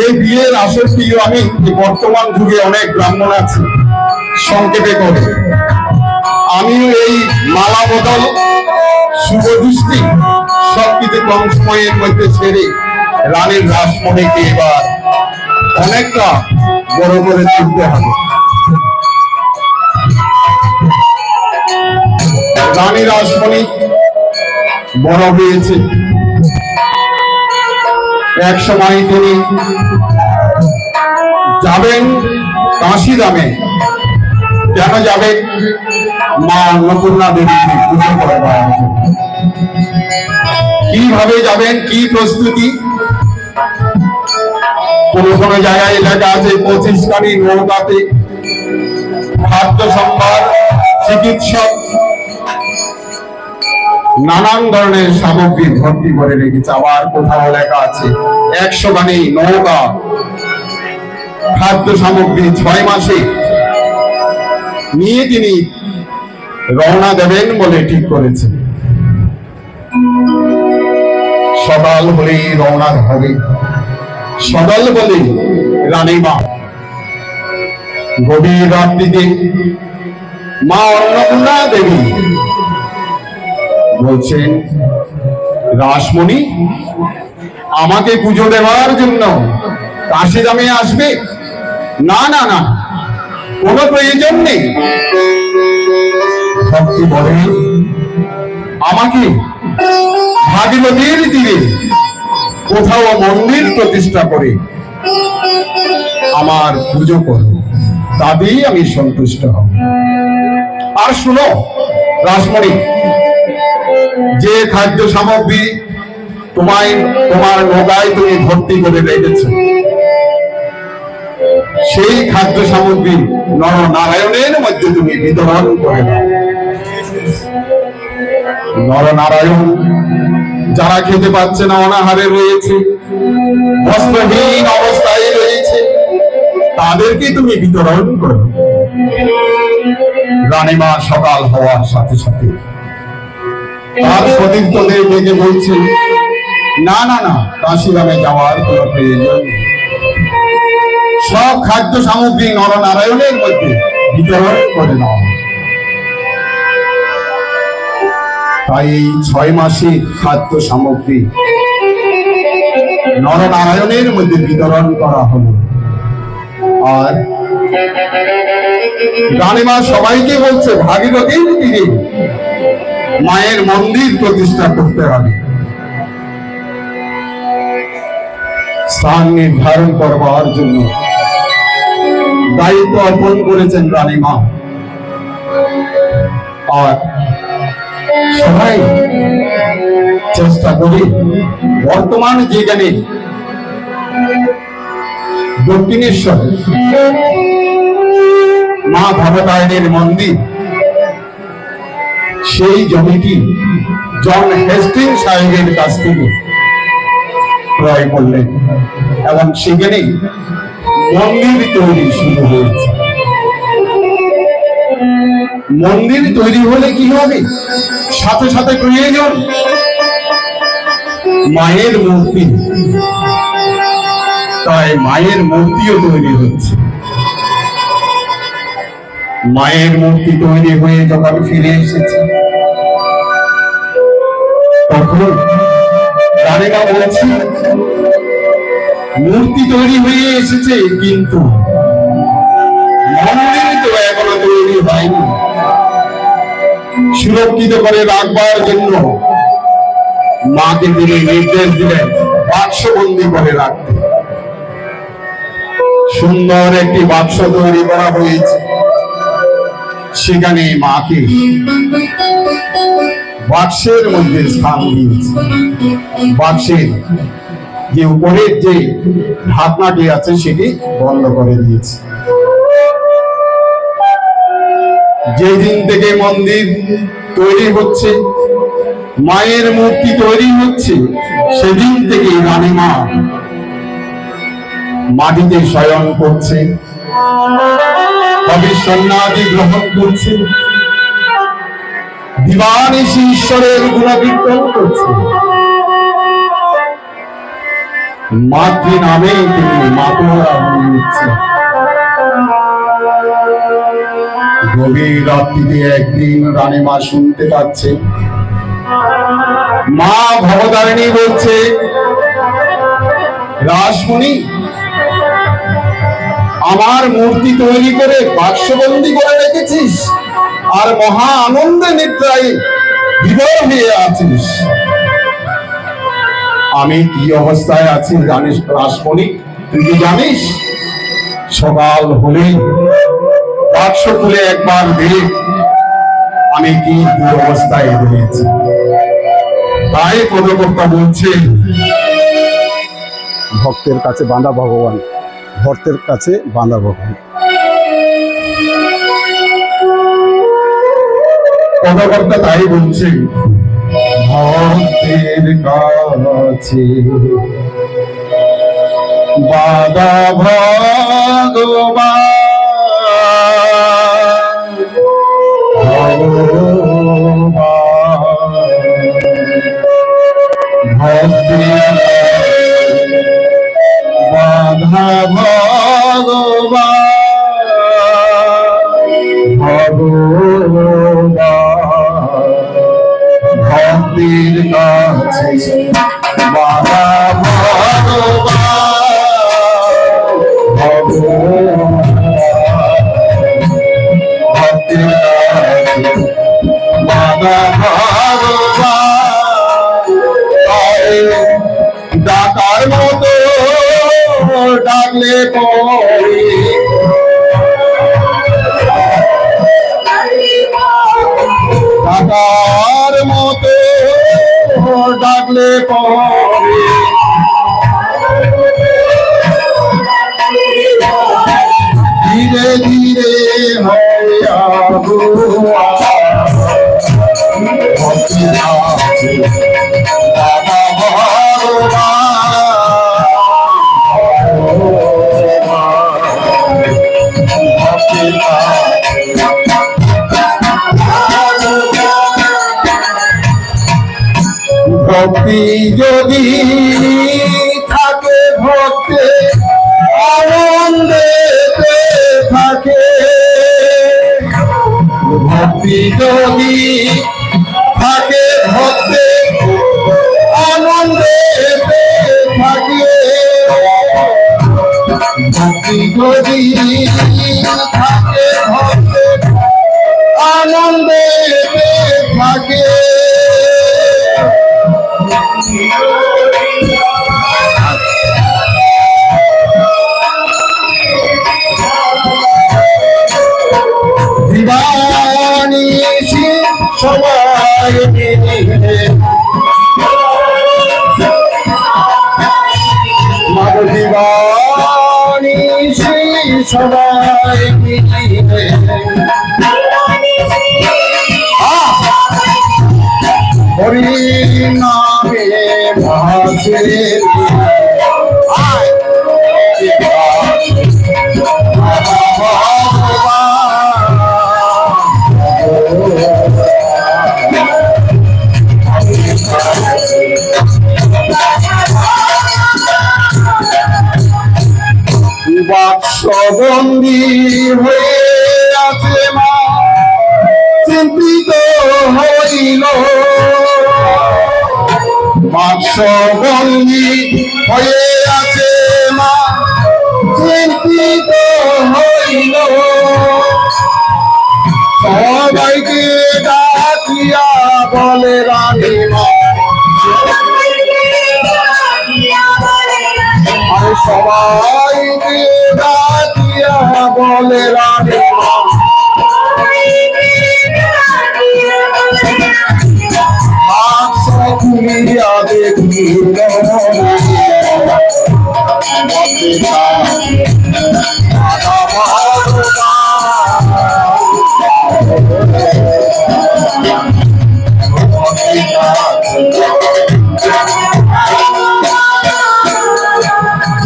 এই বিয়ের আসল প্রিয় আমি বর্তমান যুগে অনেক ব্রাহ্মণ আছে সংক্ষেপে করে আমিও এই মালা বদল শুভদৃষ্টি সবকিছু কম সময়ের মধ্যে ছেড়ে রানীর রাসমণিকে এবার অনেকটা বড় করে তুলতে হবে। রানী রাসমণি বড় হয়েছে, এক সময় তিনি যাবেন কাশিধামে। কেন যাবেন? মা অন্নপূর্ণা দেবীকে পুজো করবার। কিভাবে যাবেন, কি প্রস্তুতি? কোন কোন জায়গায় লেখা আছে 25 গাড়ি নৌকাতে খাদ্য সম্ভার, চিকিৎসক, নানান ধরনের সামগ্রী ভর্তি করে রেখেছে। আবার কোথাও লেখা আছে 100 গাড়ি নৌকা, খাদ্য সামগ্রী 6 মাসে নিয়ে তিনি রওনা দেবেন বলে ঠিক করেছে। সকাল হলেই রওনা হবে। সকাল বলে রানীমা গভীর রাত্রিতে মা অন্নপূর্ণা দেবী বলছেন, রাসমণি আমাকে পুজো দেওয়ার জন্য কাশিরামে আসবে? না না না, কোনো প্রয়োজন নেই। ভক্তি বলে, আমাকে ভাগীরথীর তীরে কোথাও মন্দির প্রতিষ্ঠা করে আমার পুজো করো, তাতেই আমি সন্তুষ্ট হব। আর শুনো রাসমণি, যে খাদ্য সামগ্রী তোমার নৌকায় তুমি ভর্তি করে রেখেছো, সেই খাদ্য সামগ্রী নরনারায়ণের মধ্যে তুমি বিতরণ করে দাও। নরনারায়ণ যারা খেতে পাচ্ছে না, অনাহারে রয়েছে, বস্ত্রহীন অবস্থায় রয়েছে, তাদেরকে তুমি বিতরণ করো। রানীমা সকাল হওয়ার সাথে সাথে তার সতীর্থদের ডেকে বলছে, না না না, কাশিরামে যাওয়ার কোন প্রয়োজন নেই। সব খাদ্য সামগ্রী নরনারায়ণের মধ্যে বিতরণ করে দাও। তাই এই 6 মাসের খাদ্য সামগ্রী নরনারায়ণের মধ্যে বিতরণ করা হলো। আর রানীমা সবাইকে বলছে, ভাগীরথীর তীরে মায়ের মন্দির প্রতিষ্ঠা করতে হবে। স্থান নির্ধারণ করবার জন্য দায়িত্ব অর্পণ করেছেন রানীমা। আর সবাই চেষ্টা করি বর্তমান যেখানে দক্ষিণেশ্বর মা ভবতারিণীর মন্দির, সেই জমিটি জন হেস্টিং সাহেবের কাছ থেকে ক্রয় করলেন এবং সেখানেই মন্দির তৈরি শুরু হয়েছে। মন্দির তৈরি হলে কি হবে? সাথে সাথে প্রয়োজন মায়ের মূর্তি। তাই মায়ের মূর্তিও তৈরি হচ্ছে। মায়ের মূর্তি তৈরি হয়ে যখন ফিরে এসেছে, তখন রানীমা বলছে, মূর্তি তৈরি হয়ে এসেছে, কিন্তু মন্দির তো এখনো তৈরি হয়নি। সুরক্ষিত করে রাখবার জন্য মাকে তিনি নির্দেশ দিলেন বাক্সবন্দি করে রাখতে। সুন্দর একটি বাক্স তৈরি করা হয়েছে, সেখানে মাকে বাক্সের মধ্যে স্থান দিয়েছে। বাক্সের যে উপরের যে ঢাকনাটি আছে সেটি বন্ধ করে দিয়েছে। যেদিন থেকে মন্দির তৈরি হচ্ছে, মায়ের মূর্তি তৈরি হচ্ছে, সেদিন থেকে রানীমা মাটিতে শয়ন করছে, সন্ন্যাদি গ্রহণ করছে, দিবানিশি ঈশ্বরের গুণকীর্তন করছে। মাতৃ নামে তিনি মাতোয়ারা হয়ে উঠছে। গভীর রাত্রিতে একদিন রানীমা শুনতে পাচ্ছে মা ভবতারিণী বলছে, রাসমণি আমার মূর্তি তৈরি করে বাক্সবন্দি করে রেখেছিস আর মহা আনন্দে নিদ্রায় বিভোর হয়ে আছিস। আমি কি অবস্থায় আছি জানিস রাসমণি? তুই কি জানিস? সকাল হলেই বাক্স খুলে একবার দেখ আমি কি দুরবস্থায় রয়েছি। তাই পদকর্তা বলছে, ভক্তের কাছে বাঁধা ভগবান, ভক্তের কাছে বাঁধা ভগবান। পদকর্তা তাই বলছে, ভক্তের কাছে বাঁধা ভগবান। ভগবান ভক্তির কাছে বাধা ভক্তির কাছে বাধা ডাকার মতো ডাকলে পরে ডাকার মতো ডাকলে পরে ধীরে ধীরে হইয়া ভক্তি যদি থাকে ভক্তে আনন্দে থাকে ভক্তি যদি থাকে ভক্তে আনন্দে থাকে ভক্তি যদি থাকে ভক্তে আনন্দে থাকে দিবানিশি সবাই মিলে মাগো দিবানিশি সবাই মিলে হরি নামে ভাসে বাক্সবন্দী হয়ে আছে মা চিন্তিত হইল বাক্সবন্দী হয়ে আছে মা চিন্তিত হইল সবাইকে ডাকিয়া বলে রানী মা আরে সবাইকে ডাকিয়া বলে রানী মা খুলিয়া দেখিল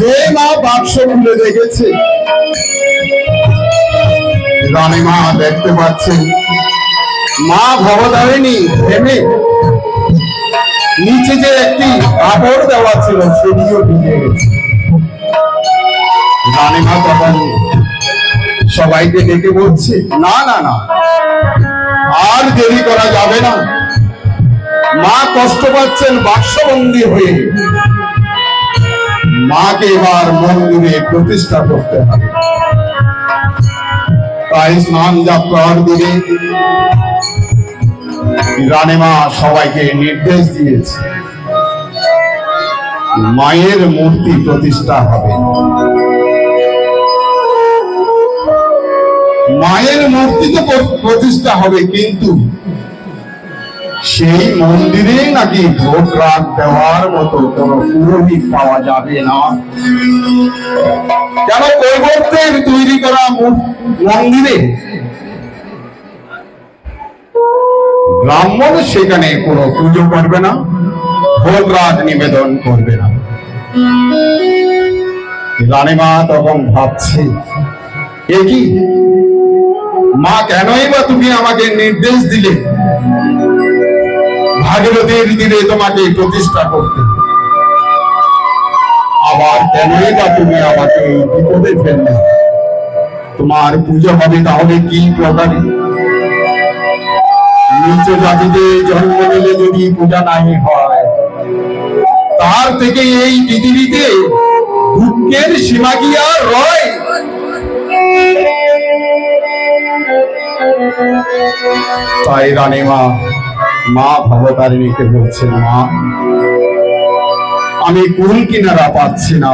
যে মা বাক্স খুলে দেখেছে রানীমা দেখতে পাচ্ছেন মা ভবতারিণী থেমে নিচে যে একটি কাপড় দেওয়া ছিল সেটিও ভিজে গেছে রানীমা তখন সবাইকে ডেকে বলছে না না না আর দেরি করা যাবে না মা কষ্ট পাচ্ছেন বাক্সবন্দী হয়ে মাকে এবার মন্দিরে প্রতিষ্ঠা করতে হবে তাই স্নান যাত্রার দিনে রানীমা সবাইকে নির্দেশ দিয়েছে মায়ের মূর্তি প্রতিষ্ঠা হবে মায়ের মূর্তি তো প্রতিষ্ঠা হবে কিন্তু সেই মন্দিরে নাকি ভোগ রাগ দেওয়ার মতো কোন পুরোহিত পাওয়া যাবে না কেন কৈবর্তের তৈরি করা মন্দিরে ব্রাহ্মণ সেখানে কোনো পুজো করবে না ভোগ রাগ নিবেদন করবে না রানীমা তখন ভাবছে এ কি মা কেনই বা তুমি আমাকে নির্দেশ দিলে ভাগীরথীর তীরে তোমাকে প্রতিষ্ঠা করতে আবার কেনই বা তুমি আমাকে এই বিপদে ফেললে? তোমার পুজো হবে তাহলে কি প্রকারে? নিচ জাতিতে জন্ম নিলে যদি পূজা নাই হয়, তার থেকে এই পৃথিবীতে দুঃখের সীমা কি আর রয়? তাই রানীমা, মা ভবতারিণীকে বলছেন, মা আমি কুল কিনারা পাচ্ছি না,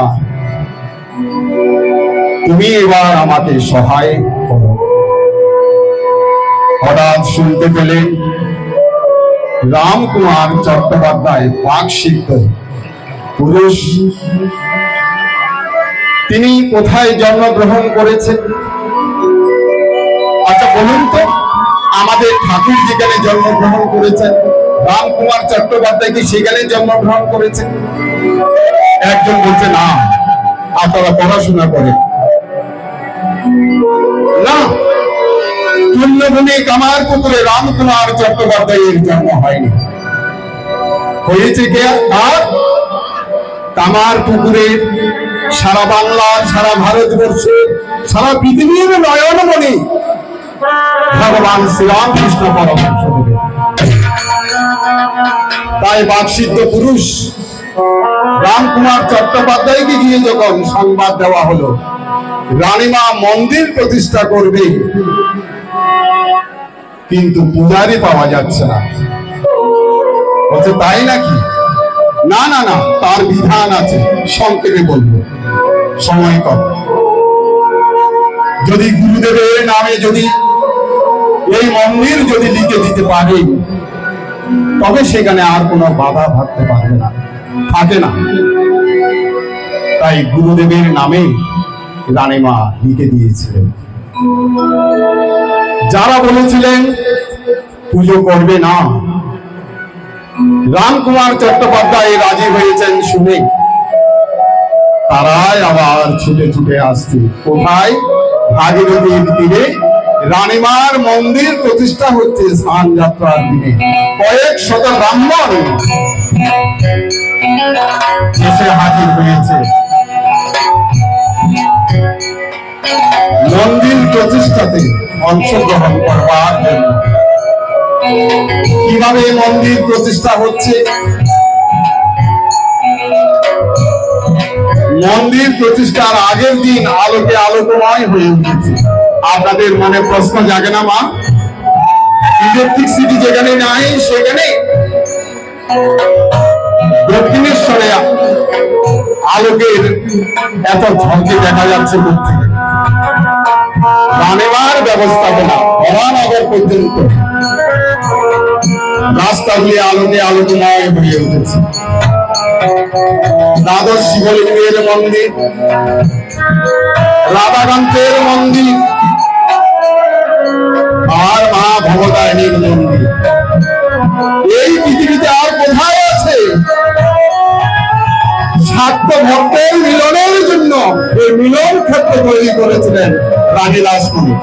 তুমি এবার আমাকে সহায় করো। হঠাৎ শুনতে পেলেন রামকুমার চট্টোপাধ্যায় পাক সিদ্ধ পুরুষ। তিনি কোথায় জন্মগ্রহণ করেছেন? আচ্ছা বলুন তো, আমাদের ঠাকুর যেখানে জন্মগ্রহণ করেছেন, রামকুমার চট্টোপাধ্যায় কি সেখানে জন্মগ্রহণ করেছেন? একজন বলছে না, আপনারা পড়াশোনা করেন না, তুল্যভূমি কামারপুকুরে রামকুমার চট্টোপাধ্যায়ের জন্ম হয়নি। হয়েছে কে? আর কামারপুকুরের সারা বাংলার, সারা ভারতবর্ষের, সারা পৃথিবীর নয়নমণি ভগবান শ্রীরামকৃষ্ণ পরমহংসদেব। তাই বাকসিদ্ধ পুরুষ রামকুমার চট্টোপাধ্যায়কে গিয়ে যখন সংবাদ দেওয়া হলো রানীমা মন্দির প্রতিষ্ঠা করবে, কিন্তু পূজারি পাওয়া যাচ্ছে না, বলছে তাই নাকি? না না না, তার বিধান আছে, সংক্ষেপে বলবো, সময় কম। যদি গুরুদেবের নামে যদি এই মন্দির যদি লিখে দিতে পারে, তবে সেখানে আর কোনো বাধা থাকতে পারবে না, থাকে না। তাই গুরুদেবের নামে রানীমা লিখে দিয়েছিলেন। যারা বলেছিলেন পুজো করবে না, রামকুমার চট্টোপাধ্যায় রাজি হয়েছেন শুনে তারাই আবার ছুটে ছুটে আসছে। কোথায়? ভাগীরথীর তীরে রানীমার মন্দির প্রতিষ্ঠা হচ্ছে স্নান যাত্রার দিনে। কয়েক শত ব্রাহ্মণ এসে হাজির হয়েছে মন্দির প্রতিষ্ঠাতে অংশগ্রহণ করবার জন্য। কিভাবে মন্দির প্রতিষ্ঠা হচ্ছে? মন্দির প্রতিষ্ঠার আগের দিন আলোকে আলোকময় হয়ে উঠেছে। আপনাদের মনে প্রশ্ন জাগে না মা? ইলেকট্রিসিটি যেখানে নাই সেখানে দক্ষিণেশ্বরে আলোকের এত ঝলকে দেখা যাচ্ছে কোথেকে? রানীমার ব্যবস্থাপনা মহানগর পর্যন্ত রাস্তাগুলি আলোকে আলোকময় হয়ে উঠেছে। দ্বাদশ শিবলিঙ্গের মন্দির, রাধাকান্তের মন্দির, আর মা ভবতারিণীর মন্দির এই পৃথিবীতে আর কোথায় আছে? শাক্ত ভক্তের মিলনের জন্য এই মিলন ক্ষেত্র তৈরি করেছিলেন রানী রাসমণি।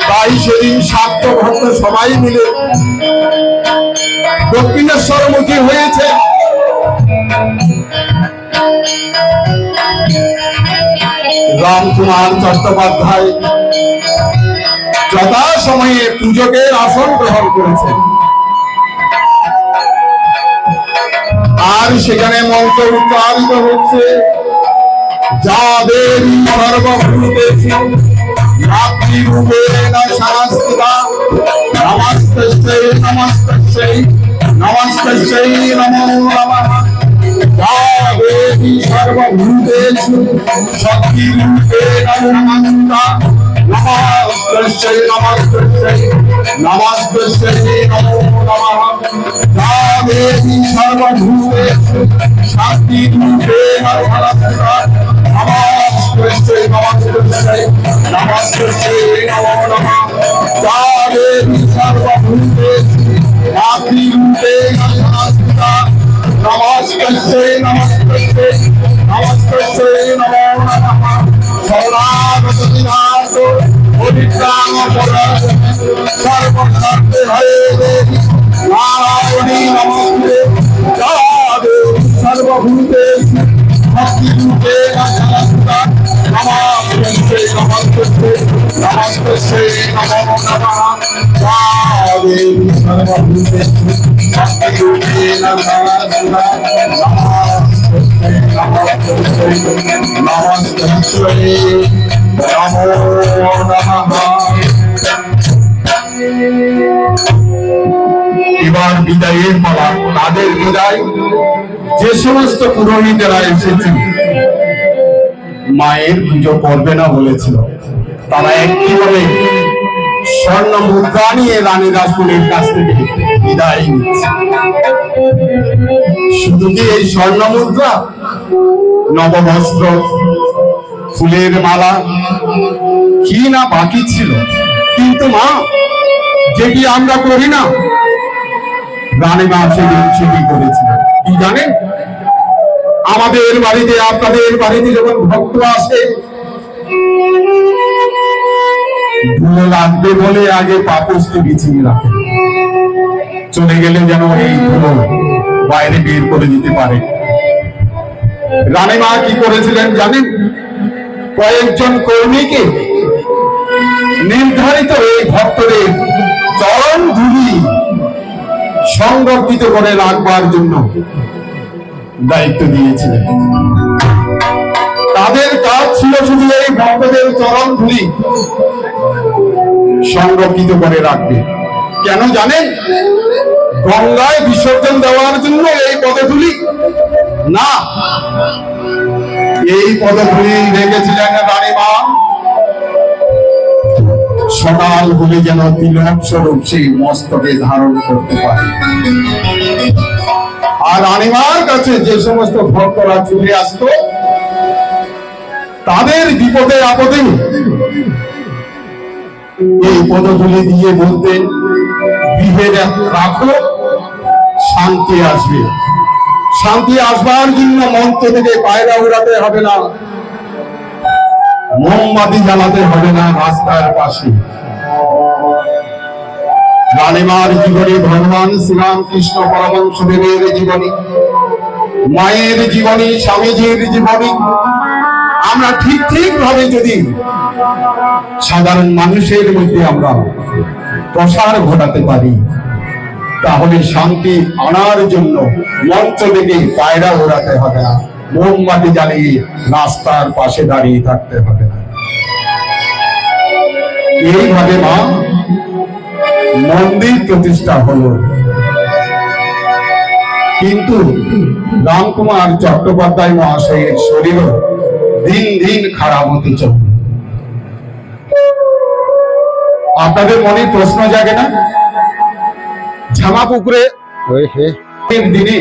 তাই সেদিন শাক্ত ভক্ত সবাই মিলে দক্ষিণেশ্বরমুখী হয়েছে। রামকুমার চট্টোপাধ্যায় যথাসময়ে পূজকের আসন গ্রহণ করেছেন, আর সেখানে মন্ত্র উচ্চারিত হচ্ছে, যা দেবী সর্বভূতেষু মাতৃরূপেণ সংস্থিতা নমস্তস্যৈ নমস্তস্যৈ নমস্তস্যৈ নমো নমঃ। যা দেবী সর্বভূতেষু শক্তিরূপেণ সংস্থিতা নমস্তস্যৈ নমস্তস্যৈ নমস্তস্যৈ নমো নমঃ। যা দেবী সর্বভূতেষু শক্তিরূপেণ সংস্থিতা নমস্তস্যৈ নমস্তস্যৈ নমস্তস্যৈ নমো নমঃ। যা দেবী সর্বভূতেষু মাতৃরূপেণ সংস্থিতা নমস্তস্যৈ নমস্তস্যৈ নমস্তস্যৈ নমো নমঃ। শরণাগত বিনাশ পরিত্রাণ পরায়ণে সর্বশক্তি হয়ে দেবী নারায়ণী নমস্তে। জয় এবার বিদায়ের পালা। তাদের বিদায় যে সমস্ত পুরোহিতেরা এসেছে মায়ের পুজো করবে না বলেছিল, তারা একটি করে স্বর্ণ মুদ্রা নিয়ে রানী রাজপুরের কাছ থেকে বিদায় নিচ্ছে। শুধু কি এই স্বর্ণ মুদ্রা, নববস্ত্র, ফুলের মালা কি না বাকি ছিল? কিন্তু মা, যেটি আমরা করি না, রানীমা সেদিন সেটি করেছিলেন। কি জানেন, আমাদের বাড়িতে, আপনাদের বাড়িতে যখন ভক্ত আসে, ধুলো লাগবে বলে আগে পাপোশটি বিছিয়ে রাখে, চলে গেলে যেন এই ধুলো বাইরে বের করে দিতে পারে। রানীমা কি করেছিলেন জানেন? কয়েকজন কর্মীকে নির্ধারিত এই ভক্তদের চরণ ধুলি সংরক্ষিত করে রাখবার জন্য দায়িত্ব দিয়েছিলেন। তাদের কাজ ছিল শুধু এই ভক্তদের চরণ ধুলি সংরক্ষিত করে রাখবে। কেন জানেন? গঙ্গায় বিসর্জন দেওয়ার জন্য এই পদধূলি না, এই পদধূলি রেখেছিলেন রানীমা সকাল হলে যেন তিলক স্বরূপ সেই মস্তকে ধারণ করতে পারে। আর রানীমার কাছে যে সমস্ত ভক্তরা ছুটে আসতো, তাদের বিপদে আপদে এই পদধূলি দিয়ে বলতেন, গৃহে রাখো, শান্তি আসবে। শান্তি আসবার জন্য মঞ্চ থেকে পায়রা উড়াতে হবে না, মোমবাতি জ্বালাতে হবে না রাস্তার পাশে। রানীমার জীবনী, ভগবান শ্রীরামকৃষ্ণ পরমহংসদেবের জীবনী, মায়ের জীবনী, স্বামীজির জীবনী আমরা ঠিক ঠিক ভাবে যদি সাধারণ মানুষের মধ্যে আমরা প্রসার ঘটাতে পারি, তাহলে শান্তি আনার জন্য মঞ্চ থেকে পায়রা ওড়াতে হবে না, মোমবাতি জ্বালিয়ে রাস্তার পাশে দাঁড়িয়ে থাকতে হবে না। এইভাবে মা মন্দির প্রতিষ্ঠা হলো। কিন্তু রামকুমার চট্টোপাধ্যায় মহাশয়ের শরীর দিন দিন খারাপ হতে চলল। আপনাদের মনে প্রশ্ন জাগে না? ঝামাপুকুরে দিনে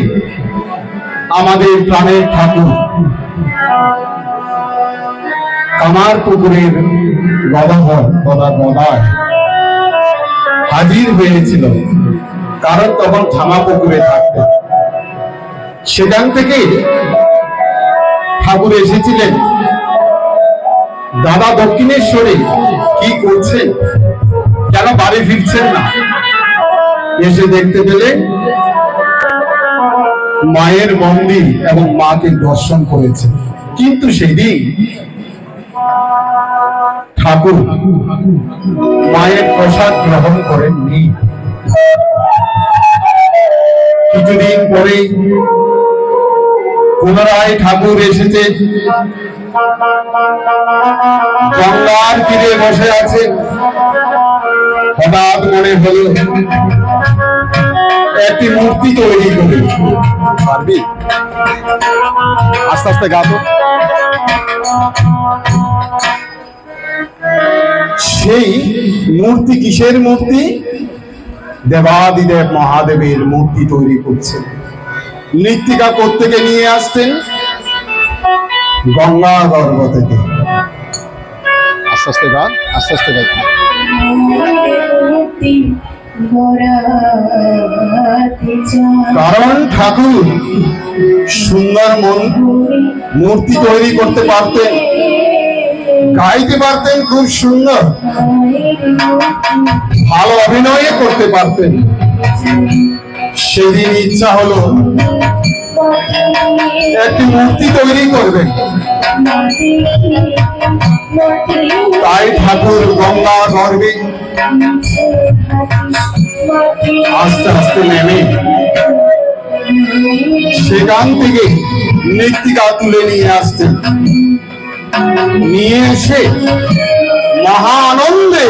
আমাদের প্রাণের ঠাকুর কামার পুকুরের গদায় হাজির হয়েছিল, কারণ তখন ঝামাপুকুরে থাকতেন। সেখান থেকে ঠাকুর এসেছিলেন, দাদা দক্ষিণেশ্বরে কি করছেন, কেন বাড়ি ফিরছেন না? এসে দেখতে পেলে মায়ের মন্দির এবং মাকে দর্শন করেছে, কিন্তু সেদিন ঠাকুর মায়ের প্রসাদ গ্রহণ করেননি। কিছুদিন পরে পুনরায় ঠাকুর এসেছে, গঙ্গার তীরে বসে আছে। হঠাৎ মনে হলো একটি মূর্তি তৈরি করে, পারবি? আস্তে আস্তে গাতো। সেই মূর্তি কিসের মূর্তি? দেবাদিদেব মহাদেবের মূর্তি তৈরি করছে। মৃত্তিকা কোত্থেকে নিয়ে আসতেন? গঙ্গা গর্ভ থেকে। আস্তে আস্তে গান, আস্তে আস্তে গান। কারণ ঠাকুর সুন্দর মূর্তি তৈরি করতে পারতেন, গাইতে পারতেন খুব সুন্দর, ভালো অভিনয় করতে পারতেন। সেদিন ইচ্ছা হলো একটি মূর্তি তৈরি করবেন। তাই ঠাকুর গঙ্গা গর্বে আস্তে আস্তে নেমে সেখান থেকে মৃত্তিকা তুলে নিয়ে আসতেন। নিয়ে এসে মহা আনন্দে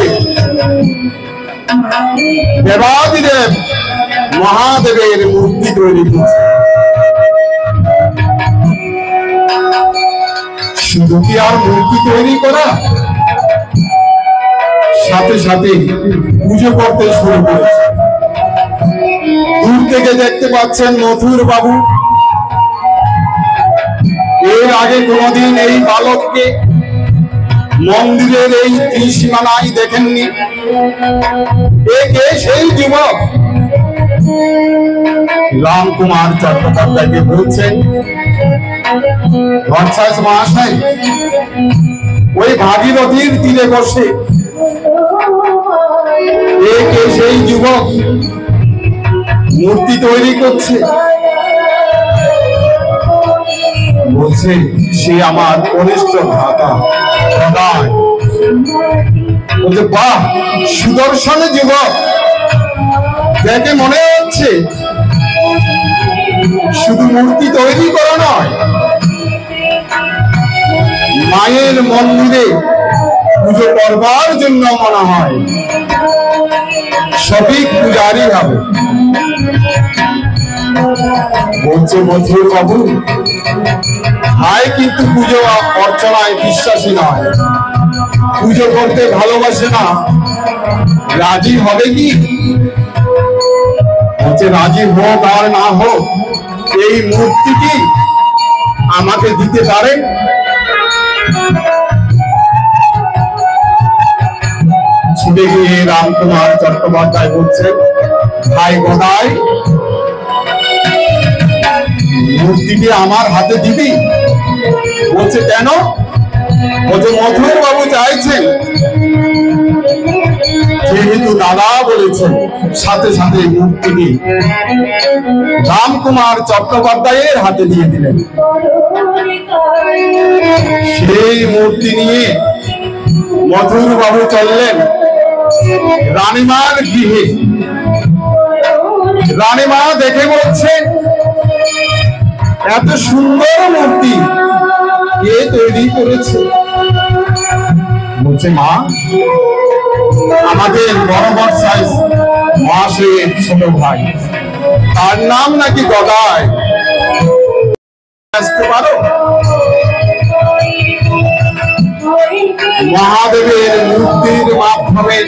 দেবাদিদেব মহাদেবের মূর্তি তৈরি করছে। শুধু কি আর মূর্তি তৈরি করা, সাথে সাথে পুজো করতে শুরু করেছে। দূর থেকে দেখতে পাচ্ছেন মথুর বাবু। এর আগে কোনদিন এই বালককে মন্দিরের এই ত্রিসীমানায় দেখেননি। একে সেই যুবক রামকুমার চট্টোপাধ্যায়কে বলছেন, ভট্টাচার্য মহাশয় ওই ভাগীরথীর তীরে বসে একে সেই যুবক মূর্তি তৈরি করছে। বলছে সে আমার কনিষ্ঠ ভ্রাতা। বলছে বাহ, সুদর্শন যুবক, দেখে মনে হচ্ছে শুধু মূর্তি তৈরি করা নয়, মায়ের মন্দিরে পুজো করবার জন্য মনে হয় সঠিক পূজারি হবে। বলছে মথুর বাবু, হায় কিন্তু পুজো অর্চনায় বিশ্বাসী নয়, পুজো করতে ভালোবাসে না, রাজি হবে কি? বলছে রাজি হোক আর না হোক, এই মূর্তিটি আমাকে দিতে পারে? ছুটে গিয়ে রামকুমার চট্টোপাধ্যায় বলছে, ভাই গদাই, মূর্তিটি আমার হাতে দিবি? বলছে কেন? বলছে মথুর বাবু চাইছেন, যেহেতু দাদা বলেছেন। সাথে সাথে মূর্তিটি রামকুমার চট্টোপাধ্যায়ের হাতে দিয়ে দিলেন। সেই মূর্তি নিয়ে মথুর বাবু চললেন রানীমার গৃহে। রানীমা দেখে বলছে, এত সুন্দর মূর্তি কে তৈরি করেছে? বলছে মা, আমাদের বরাবর সাইজ মহাশয়ের ছোট ভাই, তার নাম নাকি গদাই, আসতে পারো? মহাদেবের মূর্তির মাধ্যমে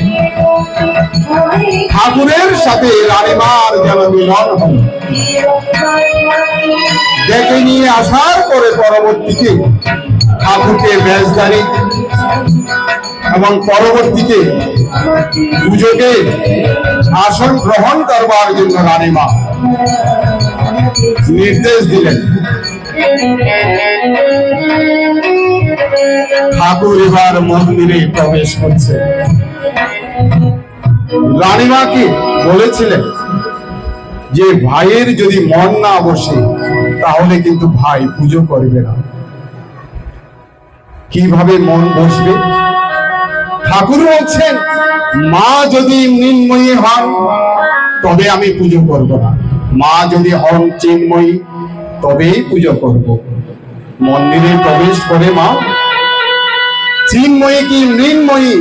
ঠাকুরের সাথে রানীমার যেন মিলন হল। ডেকে নিয়ে আসার পরে পরবর্তীতে ঠাকুরকে বেশধারী এবং পরবর্তীতে পুজোকে আসন গ্রহণ করবার জন্য রানীমা নির্দেশ দিলেন। ঠাকুর এবার মন্দিরে প্রবেশ করছে। রানীমাকে বলেছিলেন যে ভাইয়ের যদি মন না বসে তাহলে কিন্তু ভাই পুজো করবে না। কিভাবে মন বসবে? ঠাকুর বলছেন, মা যদি মৃন্ময়ী হন তবে আমি পুজো করব না, মা যদি হন চিন্ময়ী তবেই পুজো করব। মন্দিরে প্রবেশ করে মা চিন্ময়ী কি মৃন্ময়ী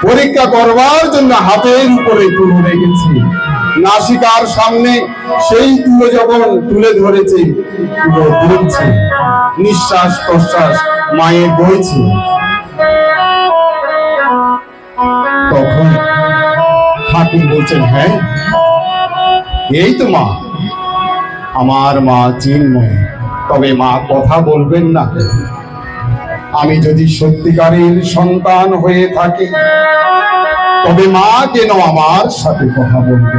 পরীক্ষা করবার জন্য হাতের উপরে তুলো রেখেছি। নাসিকার সামনে সেই তুলো যখন তুলে ধরেছে, তুলো দুলছে, নিঃশ্বাস প্রশ্বাস মায়ের বইছে। তখন ঠাকুর বলছেন, হ্যাঁ এই তো মা, আমার মা চিন্ময়ী। তবে মা কথা বলবেন না। আমি যদি সত্যিকারের সন্তান হয়ে থাকি তবে মা কেন আমার সাথে কথা বলবে?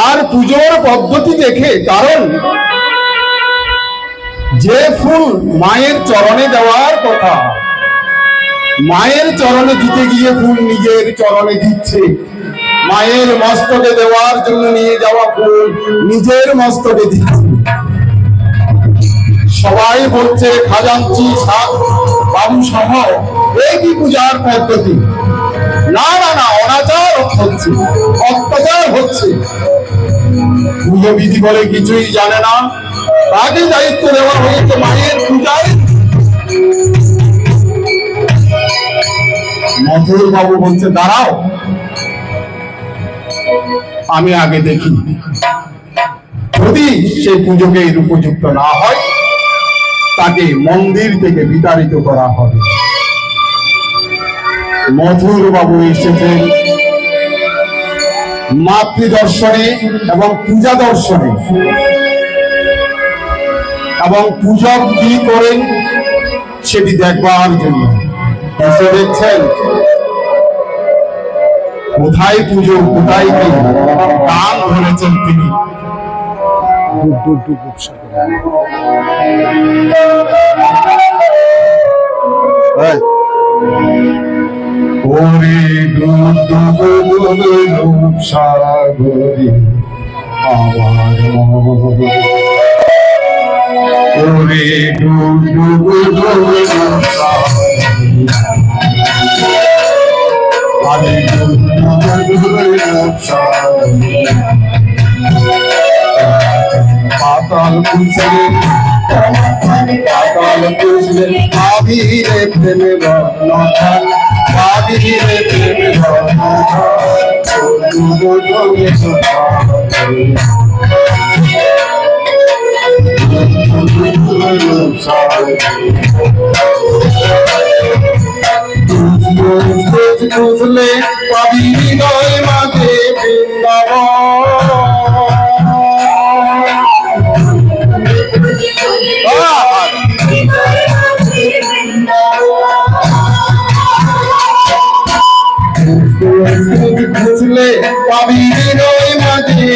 আর পুজোর পদ্ধতি দেখে, কারণ যে ফুল মায়ের চরণে দেওয়ার কথা, মায়ের চরণে দিতে গিয়ে ফুল নিজের চরণে দিচ্ছে, মায়ের মস্তকে দেওয়ার জন্য নিয়ে যাওয়া ফুল নিজের মস্তকে দিচ্ছে। সবাই বলছে খাজাঞ্চি বাবু সহ এই কি পূজার পদ্ধতি? না না না, অনাচার হচ্ছে, অত্যাচার হচ্ছে। পুজো বিধি বলে কিছুই জানে না, তাকে দায়িত্ব দেওয়া হয়েছে মায়ের পূজায়। মধুর বাবু বলছে দাঁড়াও, আমি আগে দেখি, যদি সেই পুজোকে এর উপযুক্ত না হয় তাকে মন্দির থেকে বিতাড়িত করা হবে। মধুর বাবু এসেছেন মাতৃদর্শনে এবং পূজা দর্শনে, এবং পূজক কি করেন সেটি দেখবার জন্য এসে দেখছেন কোথায় পুজো কোথায় কি গান ধরেছেন তিনি। ওরে ডুব সাগরে আমার ওরে ডুব আমি পাতাল খুঁজলে পাতাল খুঁজলে আবিরে প্রেমে রত্নখান আবিরে প্রেমে খুঁজলে পাবি হৃদয় মাঝে খুঁজলে পাবি হৃদয় মাঝে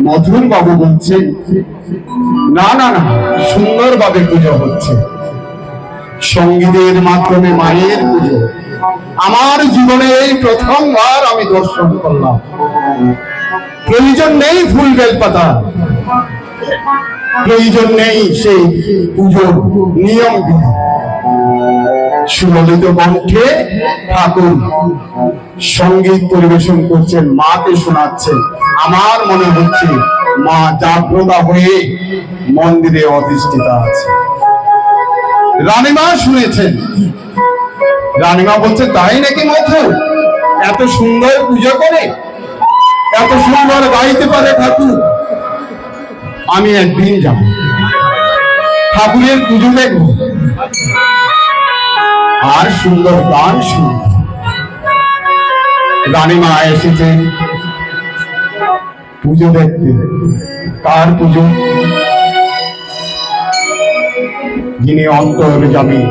মধুর বাবু বলছে না না না, সুন্দরভাবে পুজো হচ্ছে, সঙ্গীতের মাধ্যমে মায়ের পুজো। আমার জীবনে এই প্রথমবার আমি দর্শন করলাম। প্রয়োজন নেই ফুল বেলপাতা, প্রয়োজন নেই সেই পুজোর নিয়ম। সুললিত কণ্ঠে ঠাকুর সঙ্গীত পরিবেশন করছেন, মাকে শোনাচ্ছেন। আমার মনে হচ্ছে মা জাগ্রতা হয়ে মন্দিরে অধিষ্ঠিতা আছে। রানীমা শুনেছেন, রানীমা বলছে তাই নাকি মধু, এত সুন্দর পুজো করে, এত সুন্দর গাইতে পারে ঠাকুর, আমি একদিন যাব, ঠাকুরের পুজো দেখব আর সুন্দর গান শুনব। রানীমা এসেছেন পুজো দেখতে। কার পুজো? যিনি অন্তর্যামী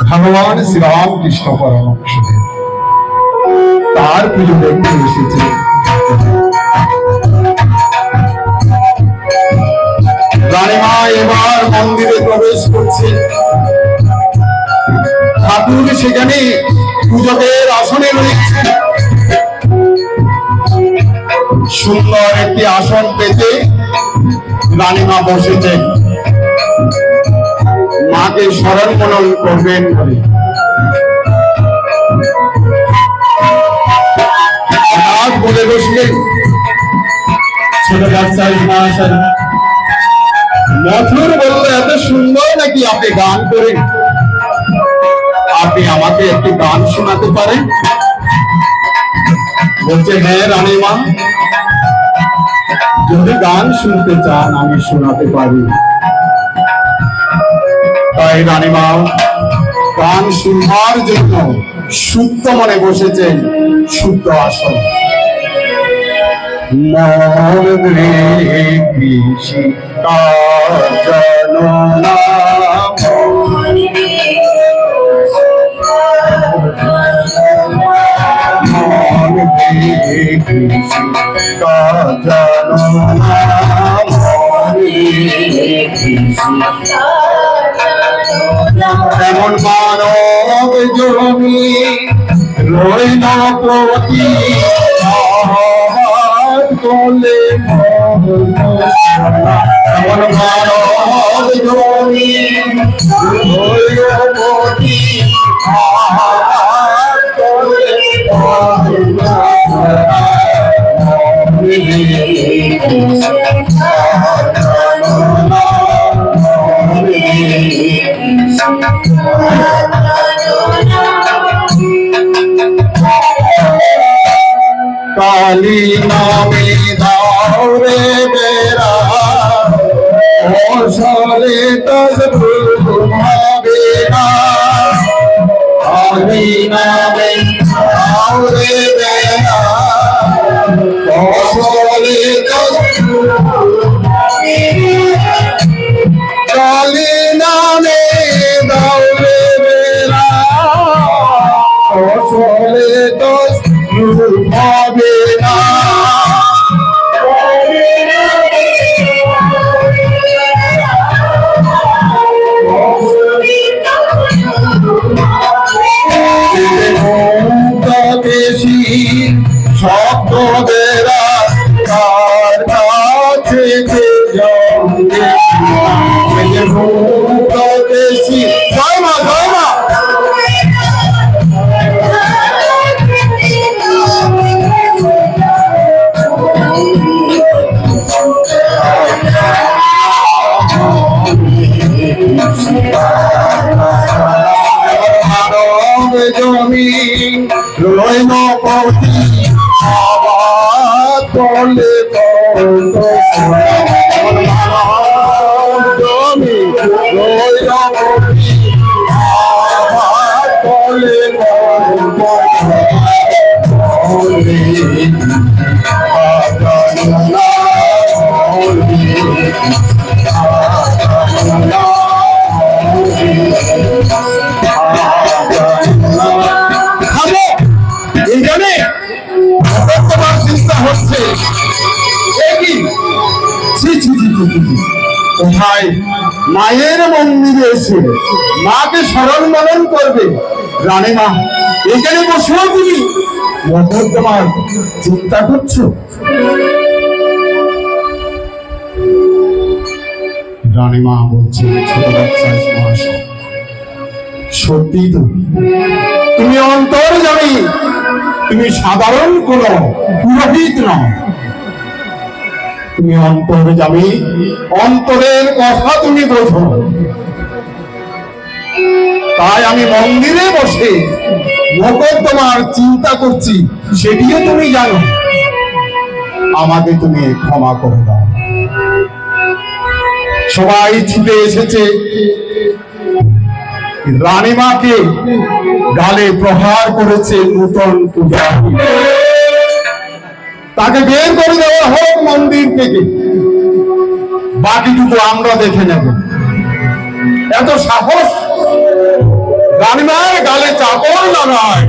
ভগবান শ্রীরামকৃষ্ণ পরমহংসদেব, তার পুজো দেখতে এসেছে। রানীমা এবার মন্দিরে প্রবেশ করছে। ঠাকুর সেখানে পূজকের আসনে রয়েছে। সুন্দর একটি আসন পেতে রানীমা বসেছেন, মাকে স্মরণ মনন করবেন বলে। বলে বসলেন ছোট ব্যবসায়ী মহাশয়। মথুর বলল এত সুন্দর নাকি আপনি গান করেন, আপনি আমাকে একটি গান শোনাতে পারেন? বলছে হ্যাঁ রানীমা, যদি গান শুনতে চান আমি শোনাতে পারি। তাই রানীমা গান শুনবার জন্য শুদ্ধ মনে বসেছেন শুদ্ধ আসন। মনে কৃষি কাজনা এমন মানব জমি রইল প্রতি তোলে, এমন মানব জমি রইল প্রতি কালী নামে দাও রে বেরা ওসলে তসভাবে না, কালী নামে দাও রে বেরা ওসলে কালী নামে দাও রে বেরা ওসলে তসভাবে না। শব্দ বেরা কার কাছে দেশি জয় মা জয় মা। জমি রইল পতি আবার তলে জমি রইল পতি আবার তলে হচ্ছে কোথায় মায়ের মন্দিরে এসে মাকে স্মরণ মনন করবে। রানীমা এখানে বসেও তুমি তোমার চিন্তা করছো। রানীমা বলছে ছোট ব্যবসায়ী মহাশয় সত্যি তো তুমি অন্তর্যামী, তুমি সাধারণ কোন পুরোহিত নও, তুমি অন্তর্যামী, অন্তরের কথা তুমি বোঝো। তাই আমি মন্দিরে বসে মোকদ্দমার চিন্তা করছি, সেটিও তুমি জানো। আমাকে তুমি ক্ষমা করে দাও। সবাই ছুটে এসেছে রানীমাকে গালে প্রহার করেছে নূতন পূজা, তাকে বের করে দেওয়া হোক মন্দির থেকে, বাকিটুকু আমরা দেখে নেব। এত সাহস রানীমার গালে চাপড় লাগায়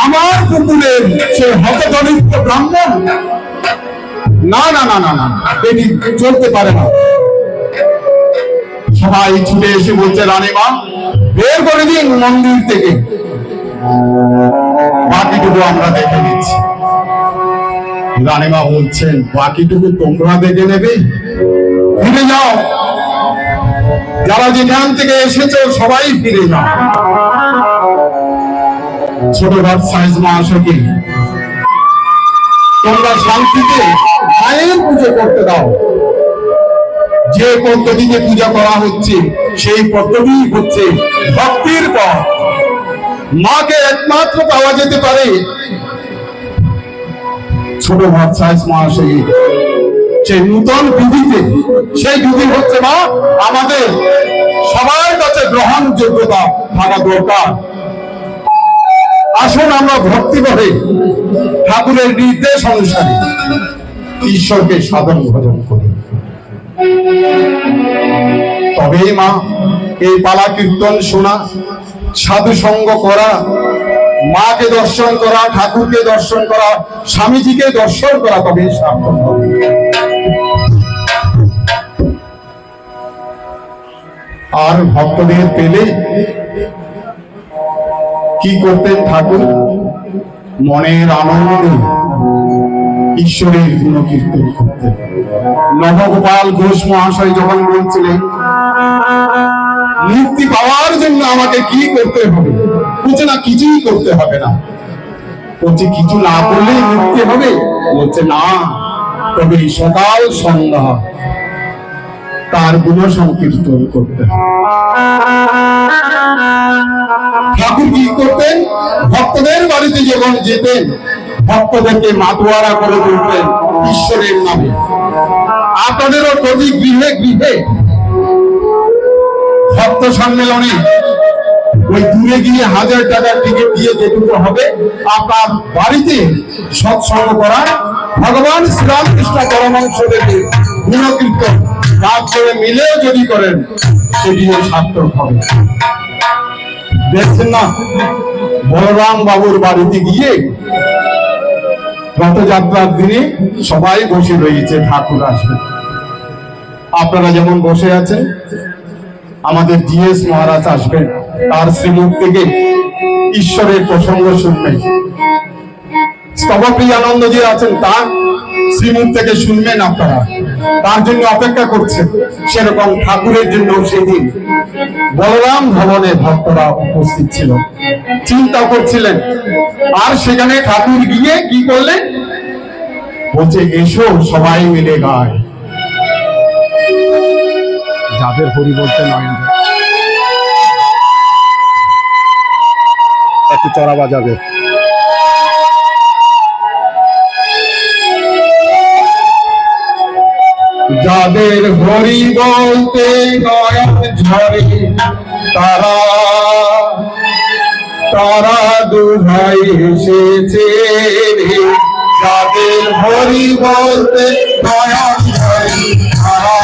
আমার পুকুরের সে হতদরিদ্র ব্রাহ্মণ? না না না না না, এটি চলতে পারে না। সবাই ছুটে এসে বলছে রানীমা বের করে দিন মন্দির থেকে, বাকিটুকু আমরা দেখে নিচ্ছি। রানীমা বলছেন বাকিটুকু তোমরা দেখে নেবে, ফিরে যাও, যারা যেখান থেকে এসেছো সবাই ফিরে যাও। ছোট ঘর সাইজ মহাশয়কে তোমরা শান্তিতে মায়ের পুজো করতে দাও। যে পদ্ধতিতে পূজা করা হচ্ছে সেই পদ্ধতি হচ্ছে ভক্তির পথ। মাকে একমাত্র পাওয়া যেতে পারে ছোট ঘর সাইজ মহাশয় সেই নূতন বিধিতে। সেই বিধি হচ্ছে মা আমাদের সবার কাছে গ্রহণযোগ্যতা থাকা দরকার। আসুন আমরা ভক্তি করে ঠাকুরের নির্দেশ অনুসারে ঈশ্বরকে সাধন ভজন করি। তবেই মা এই পালা কীর্তন শোনা, সাধু সঙ্গ করা, মাকে দর্শন করা, ঠাকুরকে দর্শন করা, স্বামীজিকে দর্শন করা তবেই সার্থক হবে। আর ভক্তদের পেলে কি করতেন ঠাকুর? মনের আনন্দে ঈশ্বরের গুণকীর্তন করতেন। নবগোপাল ঘোষ মহাশয় যখন বলছিলেন মুক্তি পাওয়ার জন্য আমাকে কি করতে হবে, বলছে না কিছুই করতে হবে না। বলছে কিছু না করলেই মুক্তি হবে? বলছে না, তবে সকাল সন্ধ্যা তার গুণ সংকীর্তন করতে হবে। ঠাকুর কি করতেন? ভক্তদের বাড়িতে যখন যেতেন ভক্তদেরকে মাতোয়ারা করে তুলতেন ঈশ্বরের নামে। আপনাদেরও প্রতি গৃহে গৃহে ভক্ত সম্মেলনে ওই দূরে গিয়ে 1000 টাকার টিকিট দিয়ে যেটুকু হবে আপনার বাড়িতে সৎসঙ্গ করা, ভগবান শ্রীরামকৃষ্ণ পরমহংসদেরকে গুণকীর্তন রাত করে মিলেও যদি করেন সেটিও সার্থক হবে। দেখছেন না বলরাম বাবুর বাড়িতে গিয়ে রথযাত্রার দিনে সবাই বসে রয়েছে, ঠাকুর আসবে। আপনারা যেমন বসে আছেন, আমাদের জিএস মহারাজ আসবেন, তার শ্রীমুখ থেকে ঈশ্বরের প্রসঙ্গ শুনবেন। স্তবপ্রিয়ানন্দ যে আছেন তার শ্রীমুখ থেকে শুনবেন আপনারা, তার জন্য অপেক্ষা করছেন। সেরকম ঠাকুরের জন্য সেদিন বলরাম ভবনে ভক্তরা উপস্থিত ছিল, চিন্তা করছিলেন। আর সেখানে ঠাকুর গিয়ে কি করলেন? বলছে এসো সবাই মিলে গায়। যাদের হরি বলতে নয় একটু চড়া বাজাবে। যাদের হরি বলতে নয়ন ঝরে তারা তারা দুহাই এসেছে রে। যাদের হরি বলতে নয়ন ঝরে তারা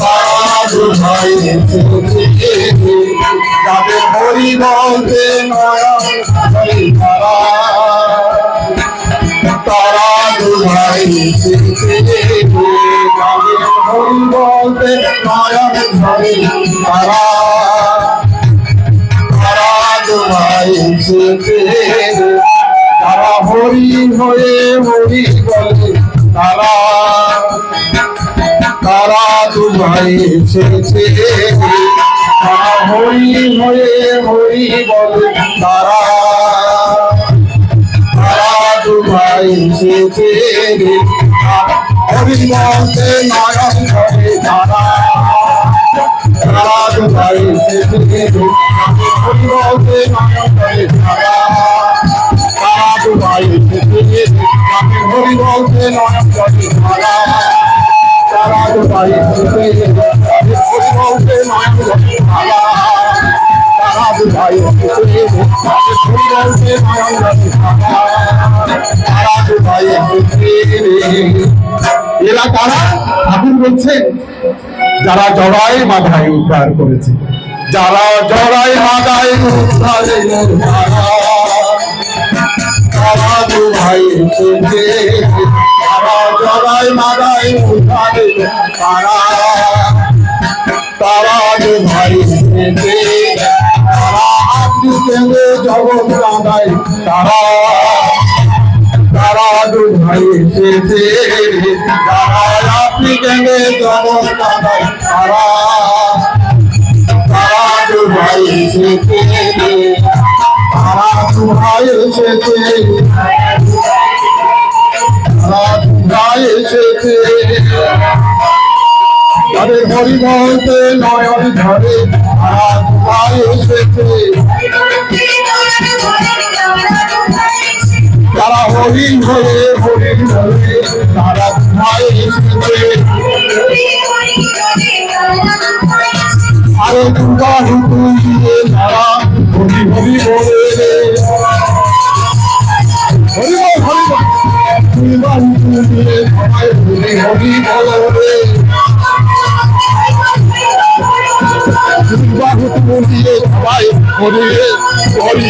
তারা দুহাই এসেছে রে। যাদের হরি বলতে নয়ন ঝরে তারা তারা দুহাই এসেছে রে। যাদের হরি বলতে নয়ন ঝরে তারা তারা দুহাই এসেছে রে। তারা হরি হয়ে হরি বলে তারা তারা দুহাই এসেছে রে। তারা হরি হয়ে হরি বলে তারা ভাই এসেছে রে হরি বলতে নয়ন ধরে তারা ভাই এসেছে রে হরি বলতে নয়ন ধরে তারা ভাই এসেছে রে হরি বলতে নয়ন ধরে তারা ভাই এসেছে রে হরি বলতে নয়ন ধরে তারা ভাই এসেছে রে হরি বলতে নয়ন ধরে এরা কারা? ঠাকুর বলছেন যারা জড়াই মাধায় উদ্ধার করেছে, যারা জড়াই মাধায় উদ্ধার তারা দু ভাই এসেছে, যারা জড়াই মাধায় উদ্ধার তারা দু ভাই এসেছে, তারা আপনি সঙ্গে জগৎ রাধায় তারা দু ভাই এসেছে, যারা আপনি সঙ্গে জগৎ রাধায় তারা দু ভাই এসেছে, তারা দু ভাই এসেছে, তারা দু ভাই এসেছে, তাদের হরি বলতে নয়ন ধরে তারা দু ভাই এসেছে, তারা হরি হরে হরি বলে তারা দু ভাই এসেছে, আরে দুর্গা হুতু দিয়ে তারা হরি হরি বলে হরি বল দুর্গা হুতু দিয়ে সবাই হরি হরি বলে দুর্গা হুতু দিয়ে সবাই হরি হরি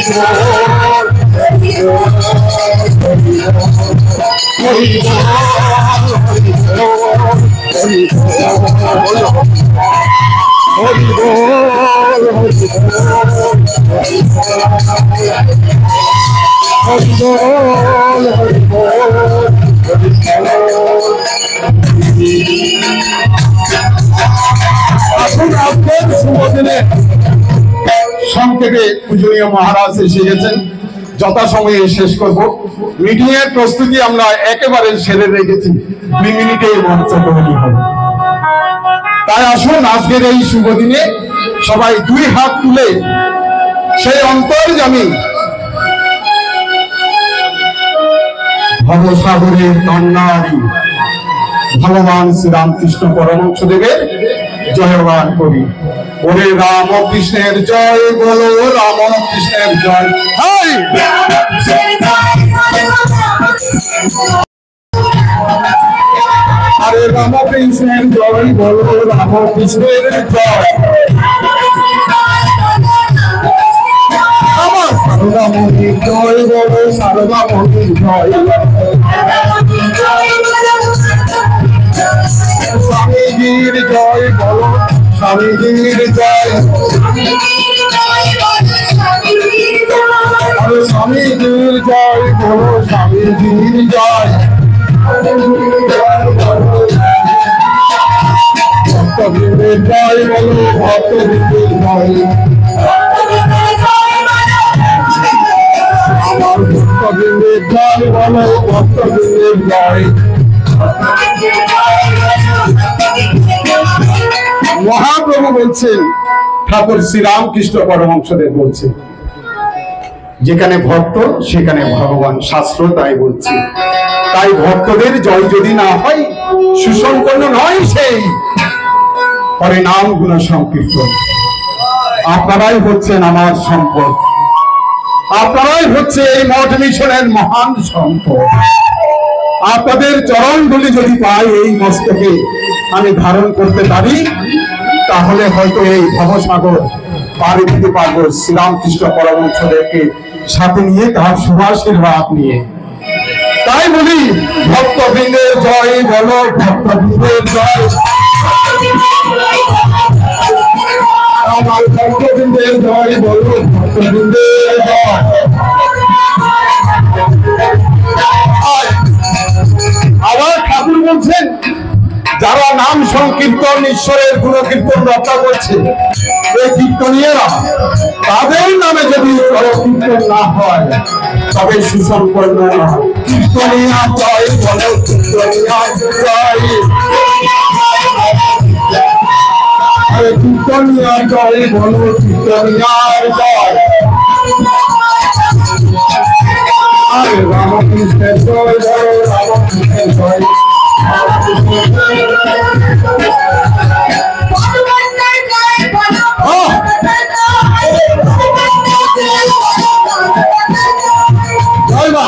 সংক্ষেপে পূজনীয় মহারাজ এসে গেছেন, যথাসময়ে শেষ করব। মিটিংয়ের প্রস্তুতি আমরা একেবারে সেরে রেখেছি, 2 মিনিটে মঞ্চ তৈরি হবে। তাই আসুন আজকের এই শুভ দিনে সবাই 2 হাত তুলে সেই অন্তর্যামী ভবসাগরের কন্যারী ভগবান শ্রীরামকৃষ্ণ পরমহংসদেবের জয়গান করি। ওরে রামকৃষ্ণের জয় বলো, রামকৃষ্ণের জয়। আরে রামকৃষ্ণের জয় বলো, রামকৃষ্ণের জয়। আমার সারদামণির জয় বলো, সারদামণির জয়। স্বামীজির জয় বলো, স্বামীজির জয়। আরে স্বামীজির জয় বলো, স্বামীজির জয়। ভক্তবৃন্দের জয় বলো, ভক্তবৃন্দের জয়। আমার ভক্তবৃন্দের জয় বলো, ভক্তবৃন্দের জয়। মহাপ্রভু বলছেন, ঠাকুর শ্রীরামকৃষ্ণ পরমহংসদেব বলছেন, যেখানে ভক্ত সেখানে ভগবান, শাস্ত্র তাই বলছে। তাই ভক্তদের জয় যদি না হয়, সুসম্পন্ন নয় সেই হরে নাম গুণ সংকীর্তন। আপনারাই হচ্ছেন আমার সম্পদ, আপনারাই হচ্ছে এই মঠ মিশনের মহান সম্পদ। আপনাদের চরণধুলি যদি পাই এই মস্তকে আমি ধারণ করতে পারি, তাহলে হয়তো এই ভবসাগর পাড়ি দিতে পারবো শ্রীরামকৃষ্ণ পরমহংসদেবকে সাথে নিয়ে, তার শুভাশীর্বাদ নিয়ে। তাই বলি, ভক্তবৃন্দের জয় বলো, ভক্তবৃন্দের জয়। আমার ভক্তবৃন্দের জয় বলো, ভক্তবৃন্দের জয়। আবার ঠাকুর বলছেন, যারা নাম সংকীর্তন ঈশ্বরের গুণকীর্তন রক্ষা করছে, এই কীর্তনীয়রা তাদের নামে যদি কীর্তন না হয় তবে সুসম্পন্ন নয়। কীর্তনিয়া জয় বলো, কীর্তনিয়া জয়, কীর্তনিয়া জয় বলো, কীর্তনিয়ার জয়। আরে রামকৃষ্ণের জয় বলো, রামকৃষ্ণের জয়। জয় মা।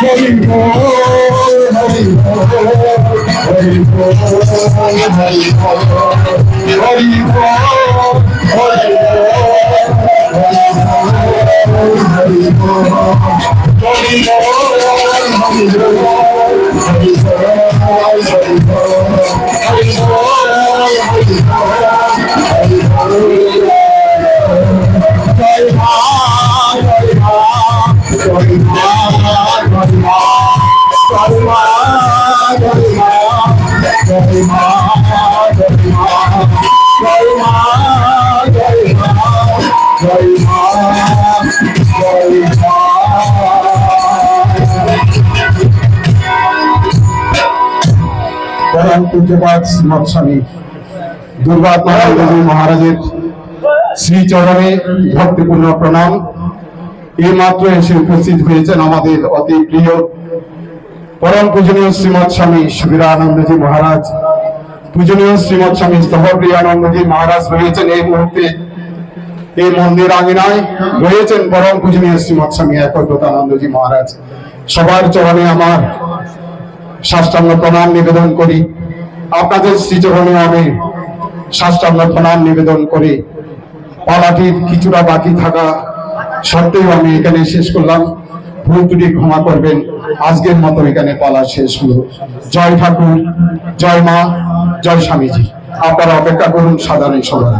হরি বল, হরি বল, হরি বল, হরি বল, হরি বল, হরি পরম পূজ্যপাদ শ্রীমৎ স্বামী দুর্গাত্মানন্দজি মহারাজের শ্রীচরণে ভক্তিপূর্ণ প্রণাম। এইমাত্র এসে উপস্থিত হয়েছেন আমাদের অতি প্রিয় পরম পূজনীয় শ্রীমৎ স্বামী সুবীরানন্দজি মহারাজ। পূজনীয় শ্রীমৎ স্বামী স্তবপ্রিয়ানন্দজি মহারাজ রয়েছেন এই মুহূর্তে এই মন্দির আঙিনায়, রয়েছেন পরম পূজনীয় শ্রীমৎ স্বামী একগ্রতানন্দজি মহারাজ। সবার চরণে আমার সাষ্টাঙ্গ প্রণাম নিবেদন করি। আপনাদের শ্রীচরণে আমি সাষ্টাঙ্গ প্রণাম নিবেদন করি। পালাটির কিছুটা বাকি থাকা সত্ত্বেও আমি এখানে শেষ করলাম, ভুল ত্রুটি ক্ষমা করবেন। আজকের মতো এখানে পালা শেষ হলো। জয় ঠাকুর, জয় মা, জয় স্বামীজি। আপনারা অপেক্ষা করুন সাধারণ সভা।